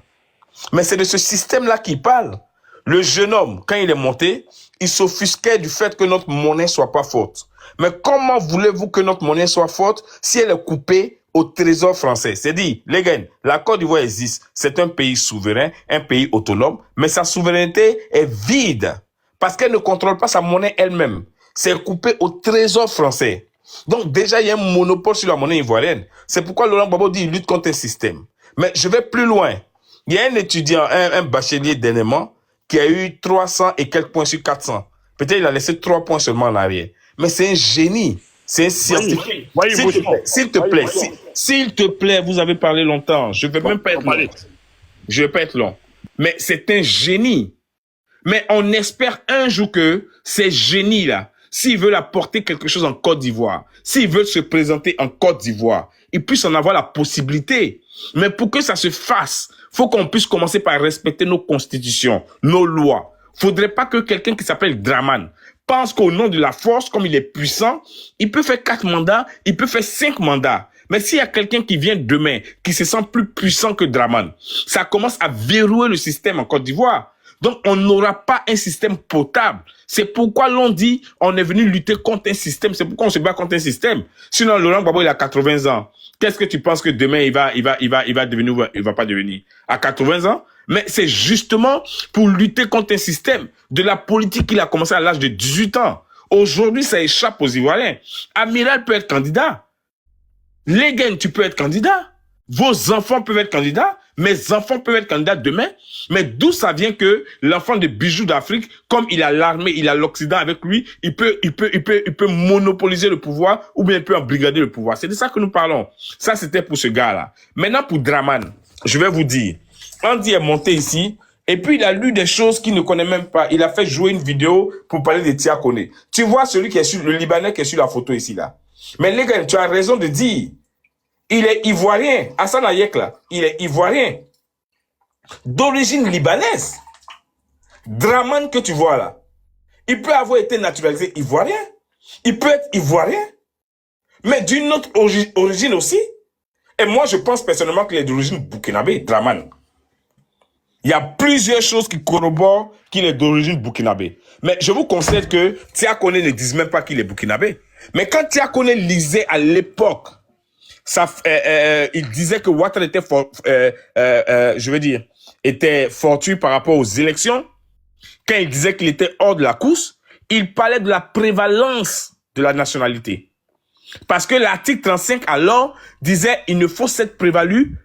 Mais c'est de ce système-là qu'il parle. Le jeune homme, quand il est monté, il s'offusquait du fait que notre monnaie soit pas forte. Mais comment voulez-vous que notre monnaie soit forte si elle est coupée au trésor français? C'est dit, les gars, la Côte d'Ivoire existe. C'est un pays souverain, un pays autonome, mais sa souveraineté est vide parce qu'elle ne contrôle pas sa monnaie elle-même. C'est coupé au trésor français. Donc déjà, il y a un monopole sur la monnaie ivoirienne. C'est pourquoi Laurent Gbagbo dit qu'il lutte contre un système. Mais je vais plus loin. Il y a un étudiant, un bachelier dernièrement, qui a eu 300 et quelques points sur 400. Peut-être il a laissé 3 points seulement en arrière. Mais c'est un génie. C'est un scientifique. S'il te plaît, vous avez parlé longtemps. Je ne vais même pas être long. Je ne vais pas être long. Mais c'est un génie. Mais on espère un jour que ces génies-là, s'ils veulent apporter quelque chose en Côte d'Ivoire, s'ils veulent se présenter en Côte d'Ivoire, ils puissent en avoir la possibilité. Mais pour que ça se fasse, faut qu'on puisse commencer par respecter nos constitutions, nos lois. Faudrait pas que quelqu'un qui s'appelle Draman pense qu'au nom de la force, comme il est puissant, il peut faire 4 mandats, il peut faire 5 mandats. Mais s'il y a quelqu'un qui vient demain, qui se sent plus puissant que Draman, ça commence à verrouiller le système en Côte d'Ivoire. Donc, on n'aura pas un système potable. C'est pourquoi l'on dit, on est venu lutter contre un système. C'est pourquoi on se bat contre un système. Sinon, Laurent Gbagbo, il a 80 ans. Qu'est-ce que tu penses que demain, il va devenir ou il va pas devenir? À 80 ans? Mais c'est justement pour lutter contre un système de la politique qu'il a commencé à l'âge de 18 ans. Aujourd'hui, ça échappe aux Ivoiriens. Amiral peut être candidat. Legen, tu peux être candidat. Vos enfants peuvent être candidats. Mes enfants peuvent être candidats demain. Mais d'où ça vient que l'enfant de Bijoux d'Afrique, comme il a l'armée, il a l'Occident avec lui, il peut monopoliser le pouvoir ou bien il peut embrigader le pouvoir. C'est de ça que nous parlons. Ça, c'était pour ce gars-là. Maintenant, pour Draman, je vais vous dire. Andy est monté ici et puis il a lu des choses qu'il ne connaît même pas. Il a fait jouer une vidéo pour parler de Tia Koné. Tu vois celui qui est sur, le Libanais qui est sur la photo ici, là. Mais les gars, tu as raison de dire. Il est ivoirien. Hassan Hayek, là, il est ivoirien. D'origine libanaise. Draman que tu vois là. Il peut avoir été naturalisé ivoirien. Il peut être ivoirien. Mais d'une autre origine aussi. Et moi, je pense personnellement qu'il est d'origine burkinabé, Draman. Il y a plusieurs choses qui corroborent qu'il est d'origine burkinabé. Mais je vous conseille que Tia Koné ne dise même pas qu'il est burkinabé. Mais quand Tia Koné lisait à l'époque, il disait que Ouattara était était fortuit par rapport aux élections. Quand il disait qu'il était hors de la course, il parlait de la prévalence de la nationalité. Parce que l'article 35 alors disait il ne faut s'être prévalu,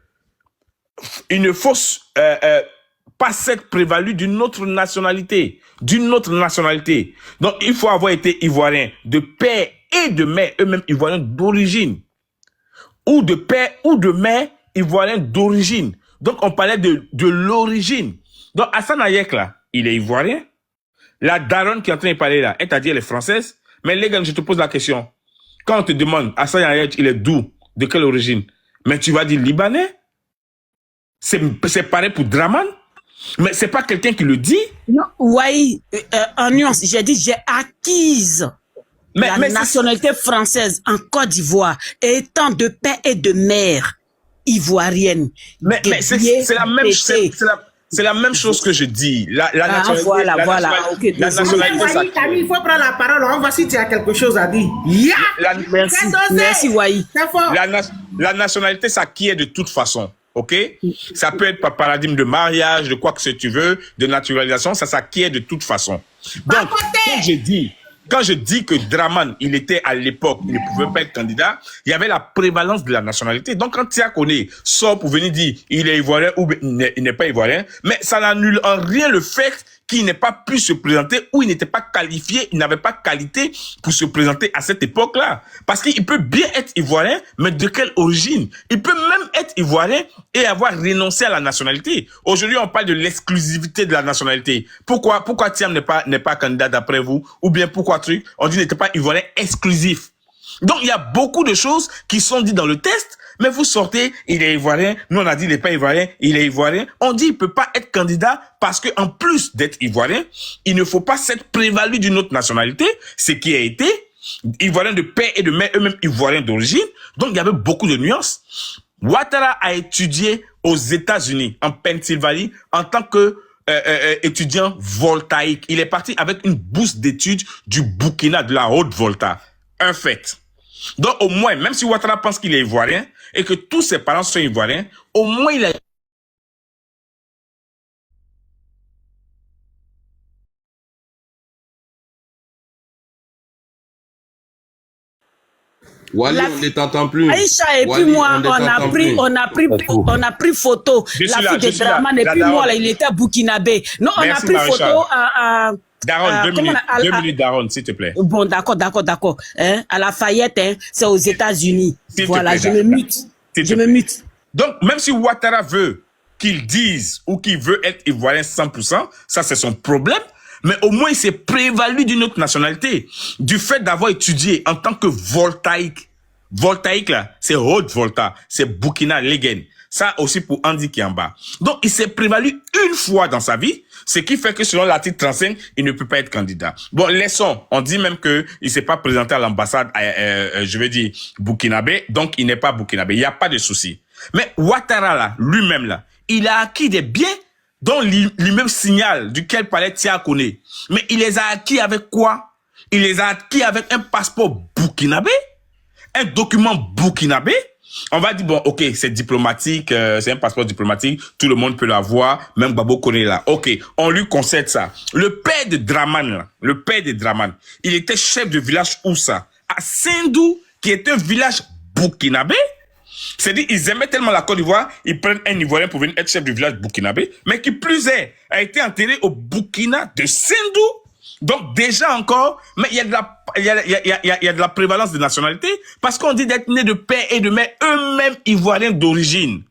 il ne faut pas s'être prévalu d'une autre nationalité, Donc il faut avoir été ivoirien de père et de mère, eux-mêmes ivoiriens d'origine. Ou de père ou de mère ivoirien d'origine. Donc, on parlait de l'origine. Donc, Hassan Hayek, là, il est ivoirien. La daronne qui est en train de parler là, elle t'a dit elle est française. Mais les gars, je te pose la question. Quand on te demande, Hassan Yahya, il est d'où? De quelle origine? Mais tu vas dire libanais? C'est pareil pour Draman? Mais c'est pas quelqu'un qui le dit? Non, oui, en nuance, j'ai dit j'ai acquise la nationalité française en Côte d'Ivoire et étant de père et de mère ivoirienne. Mais c'est la même chose. C'est la même chose que je dis. La nationalité, la nationalité, il faut prendre la parole. On va si tu as quelque chose à dire. Merci, Wahi. La nationalité s'acquiert de toute façon. OK? Ça peut être par paradigme de mariage, de quoi que tu veux, de naturalisation, ça s'acquiert de toute façon. Donc, quand je dis que Draman, il était à l'époque, il ne pouvait pas être candidat, il y avait la prévalence de la nationalité. Donc, quand Tia Koné sort pour venir dire il est ivoirien ou il n'est pas ivoirien, mais ça n'annule en rien le fait qu'il n'ait pas pu se présenter ou il n'était pas qualifié, il n'avait pas qualité pour se présenter à cette époque-là. Parce qu'il peut bien être ivoirien, mais de quelle origine? Il peut même être ivoirien et avoir renoncé à la nationalité. Aujourd'hui, on parle de l'exclusivité de la nationalité. Pourquoi Thiam n'est pas candidat d'après vous? Ou bien pourquoi on dit qu'il n'était pas ivoirien exclusif? Donc, il y a beaucoup de choses qui sont dites dans le test, mais vous sortez, il est ivoirien, nous on a dit il n'est pas ivoirien, il est ivoirien. On dit il peut pas être candidat parce que en plus d'être ivoirien, il ne faut pas s'être prévalu d'une autre nationalité, ce qui a été ivoirien de père et de mère, eux-mêmes ivoiriens d'origine. Donc, il y avait beaucoup de nuances. Ouattara a étudié aux États-Unis, en Pennsylvanie, en tant que étudiant voltaïque. Il est parti avec une bourse d'études du Burkina, de la Haute-Volta. Un fait. Donc, au moins, même si Ouattara pense qu'il est ivoirien et que tous ses parents sont ivoiriens, au moins il a... Wally, on ne t'entend plus. Aïcha et puis moi, on a pris photo. La fille de Draman et puis moi, là, il était burkinabé. Non, on a pris photo Daron, 2 minutes, Daron, s'il te plaît. Bon, d'accord. Hein, à Lafayette, hein, c'est aux États-Unis. Voilà, je me mute. Donc, même si Ouattara veut qu'il dise ou qu'il veut être ivoirien 100%, ça c'est son problème. Mais au moins, il s'est prévalu d'une autre nationalité. Du fait d'avoir étudié en tant que voltaïque. Voltaïque, là, c'est Haute-Volta. C'est Burkina Legen. Ça aussi pour Andy qui est en bas. Donc, il s'est prévalu une fois dans sa vie, ce qui fait que selon l'article 35, il ne peut pas être candidat. Bon, laissons. On dit même que il s'est pas présenté à l'ambassade, je veux dire, burkinabé. Donc, il n'est pas burkinabé. Il n'y a pas de souci. Mais Ouattara, là, lui-même, là, il a acquis des biens dont lui-même signale duquel parlait Tia Koné. Mais il les a acquis avec quoi? Il les a acquis avec un passeport burkinabé, un document burkinabé. On va dire, bon, ok, c'est diplomatique, c'est un passeport diplomatique, tout le monde peut l'avoir, même Babo Koné là. Ok, on lui concède ça. Le père de Draman, là, il était chef de village où ça? À Sindou, qui est un village burkinabé. C'est-à-dire, ils aimaient tellement la Côte d'Ivoire, ils prennent un Ivoirien pour venir être chef du village burkinabé, mais qui plus est, a été enterré au Burkina de Sindou. Donc, déjà encore, mais il y a de la prévalence de nationalité, parce qu'on dit d'être né de père et de mère, eux-mêmes Ivoiriens d'origine.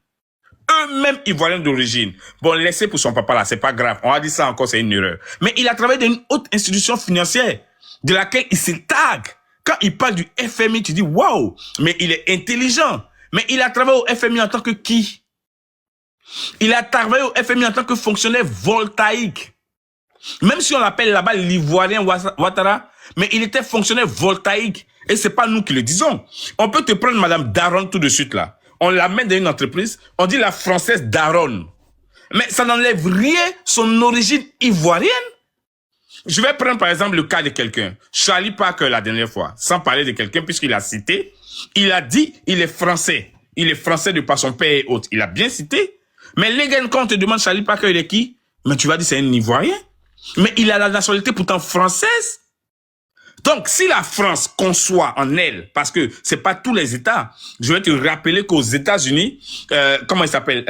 Bon, laissez pour son papa là, c'est pas grave. On a dit ça encore, c'est une erreur. Mais il a travaillé dans une haute institution financière, de laquelle il se tague. Quand il parle du FMI, tu dis, waouh, mais il est intelligent. Mais il a travaillé au FMI en tant que qui? Il a travaillé au FMI en tant que fonctionnaire voltaïque. Même si on l'appelle là-bas l'Ivoirien Ouattara, mais il était fonctionnaire voltaïque. Et c'est pas nous qui le disons. On peut te prendre Madame Daron tout de suite là. On l'amène dans une entreprise, on dit la française Daron. Mais ça n'enlève rien son origine ivoirienne. Je vais prendre par exemple le cas de quelqu'un. Charlie Parker la dernière fois, sans parler de quelqu'un puisqu'il a cité. Il a dit, il est français. Il est français de par son père et autres. Il a bien cité. Mais les gars, quand on te demande Charlie Parker, il est qui? Mais tu vas dire c'est un Ivoirien. Mais il a la nationalité pourtant française. Donc, si la France conçoit en elle, parce que c'est pas tous les États, je vais te rappeler qu'aux États-Unis, comment il s'appelle,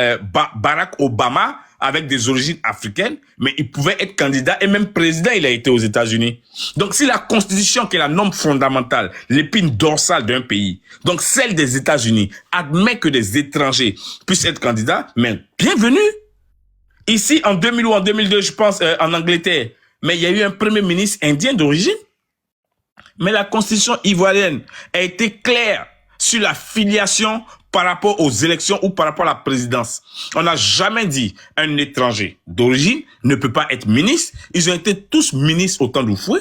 Barack Obama, avec des origines africaines, mais il pouvait être candidat et même président, il a été aux États-Unis. Donc, si la Constitution, qui est la norme fondamentale, l'épine dorsale d'un pays, donc celle des États-Unis, admet que des étrangers puissent être candidats, mais bienvenue. Ici, en 2000 ou en 2002, je pense, en Angleterre, mais il y a eu un premier ministre indien d'origine. Mais la constitution ivoirienne a été claire sur la filiation par rapport aux élections ou par rapport à la présidence. On n'a jamais dit un étranger d'origine ne peut pas être ministre. Ils ont été tous ministres au temps d'Oufoué.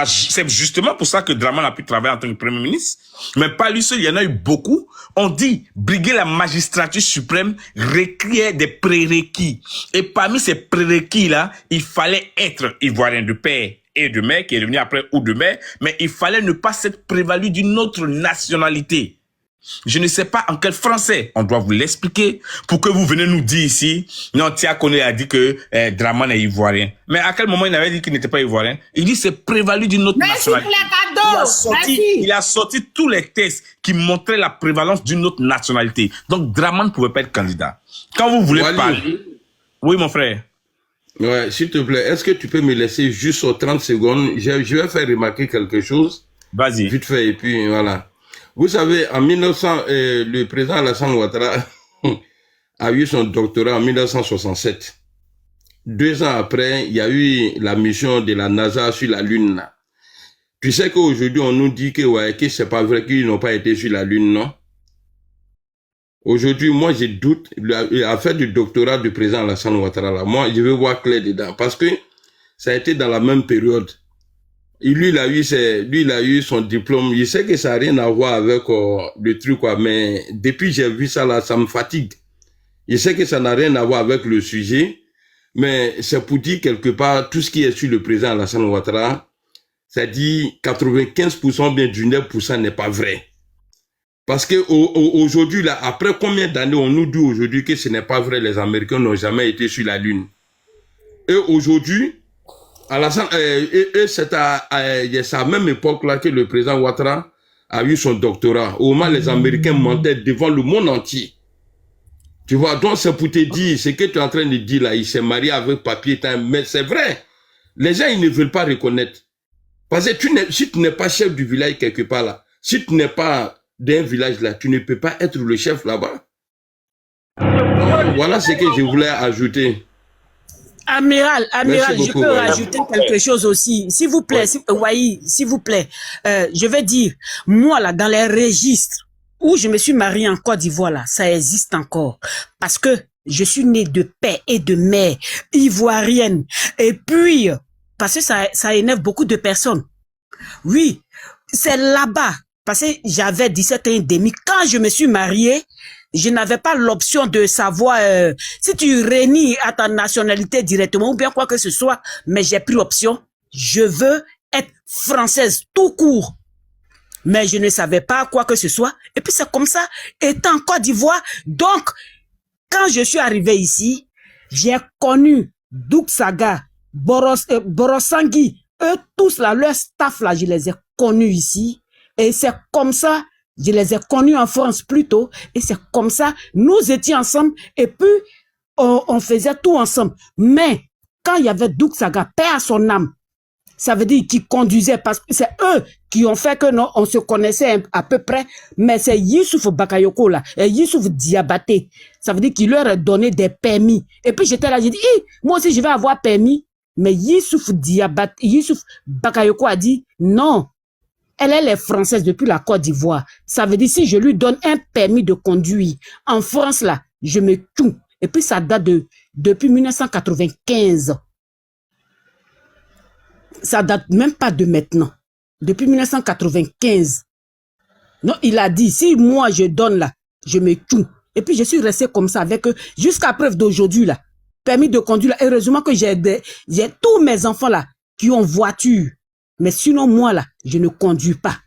C'est justement pour ça que Draman a pu travailler en tant que premier ministre. Mais pas lui seul, il y en a eu beaucoup. On dit, briguer la magistrature suprême requiert des prérequis. Et parmi ces prérequis-là, il fallait être ivoirien de père et de mère, qui est devenu après ou de mère, mais il fallait ne pas s'être prévalu d'une autre nationalité. Je ne sais pas en quel français on doit vous l'expliquer pour que vous venez nous dire ici, non, Tia Kone a dit que Draman est ivoirien. Mais à quel moment il avait dit qu'il n'était pas ivoirien? Il dit c'est prévalu d'une autre nationalité. Il a sorti tous les tests qui montraient la prévalence d'une autre nationalité. Donc Draman ne pouvait pas être candidat. Quand vous voulez parler... Oui, mon frère. Ouais, s'il te plaît, est-ce que tu peux me laisser juste 30 secondes? Je vais faire remarquer quelque chose. Vas-y. Vite fait, et puis voilà. Vous savez, en 1900, le président Alassane Ouattara a eu son doctorat en 1967. 2 ans après, il y a eu la mission de la NASA sur la Lune. Là. Tu sais qu'aujourd'hui, on nous dit que c'est pas vrai qu'ils n'ont pas été sur la Lune, non? Aujourd'hui, moi, je doute. L'affaire du doctorat du président Alassane Ouattara, là, moi, je veux voir clair dedans. Parce que ça a été dans la même période. Et lui, il a eu son diplôme. Je sais que ça n'a rien à voir avec le truc, quoi. Mais depuis que j'ai vu ça, là, ça me fatigue. Je sais que ça n'a rien à voir avec le sujet. Mais c'est pour dire quelque part, tout ce qui est sur le président Alassane Ouattara, ça dit 95% bien du 9% n'est pas vrai. Parce que aujourd'hui, là, après combien d'années on nous dit aujourd'hui que ce n'est pas vrai, les Américains n'ont jamais été sur la Lune. Et aujourd'hui, Alassane, c'est à la même époque là que le président Ouattara a eu son doctorat. Au moins, les Américains mentaient devant le monde entier. Tu vois, donc c'est pour te dire, ce que tu es en train de dire là, il s'est marié avec papier, mais c'est vrai. Les gens, ils ne veulent pas reconnaître. Parce que si tu n'es pas chef du village quelque part là, si tu n'es pas d'un village là, tu ne peux pas être le chef là-bas. Voilà ce que je voulais ajouter. Amiral, je peux rajouter quelque chose aussi. S'il vous plaît, s'il vous plaît. Je vais dire, moi là, dans les registres où je me suis marié en Côte d'Ivoire là, ça existe encore. Parce que je suis né de père et de mère ivoirienne. Et puis, parce que ça énerve beaucoup de personnes. Oui, c'est là-bas. Parce que j'avais 17 ans et demi. Quand je me suis marié, je n'avais pas l'option de savoir si tu réunis à ta nationalité directement ou bien quoi que ce soit. Mais j'ai pris l'option. Je veux être française tout court. Mais je ne savais pas quoi que ce soit. Et puis c'est comme ça, étant en Côte d'Ivoire. Donc, quand je suis arrivé ici, j'ai connu Douk Saga, Borosangui, eux tous là, leur staff là, je les ai connus ici. Et c'est comme ça, je les ai connus en France plus tôt. Et c'est comme ça, nous étions ensemble. Et puis, on faisait tout ensemble. Mais, quand il y avait Douk Saga, paix à son âme, ça veut dire qu'ils conduisaient, parce que c'est eux qui ont fait que non, on se connaissait à peu près. Mais c'est Youssouf Bakayoko là, et Youssouf Diabaté. Ça veut dire qu'il leur a donné des permis. Et puis j'étais là, j'ai dit, moi aussi je vais avoir permis. Mais Youssouf Bakayoko a dit, non. Elle est française depuis la Côte d'Ivoire. Ça veut dire si je lui donne un permis de conduire en France là, je me tue. Et puis ça date depuis 1995. Ça date même pas de maintenant. Depuis 1995. Non, il a dit, si moi je donne là, je me tue. Et puis je suis resté comme ça avec eux jusqu'à preuve d'aujourd'hui là. Permis de conduire là. Heureusement que j'ai tous mes enfants là qui ont voiture. Mais sinon moi là, je ne conduis pas.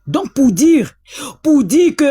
Donc pour dire que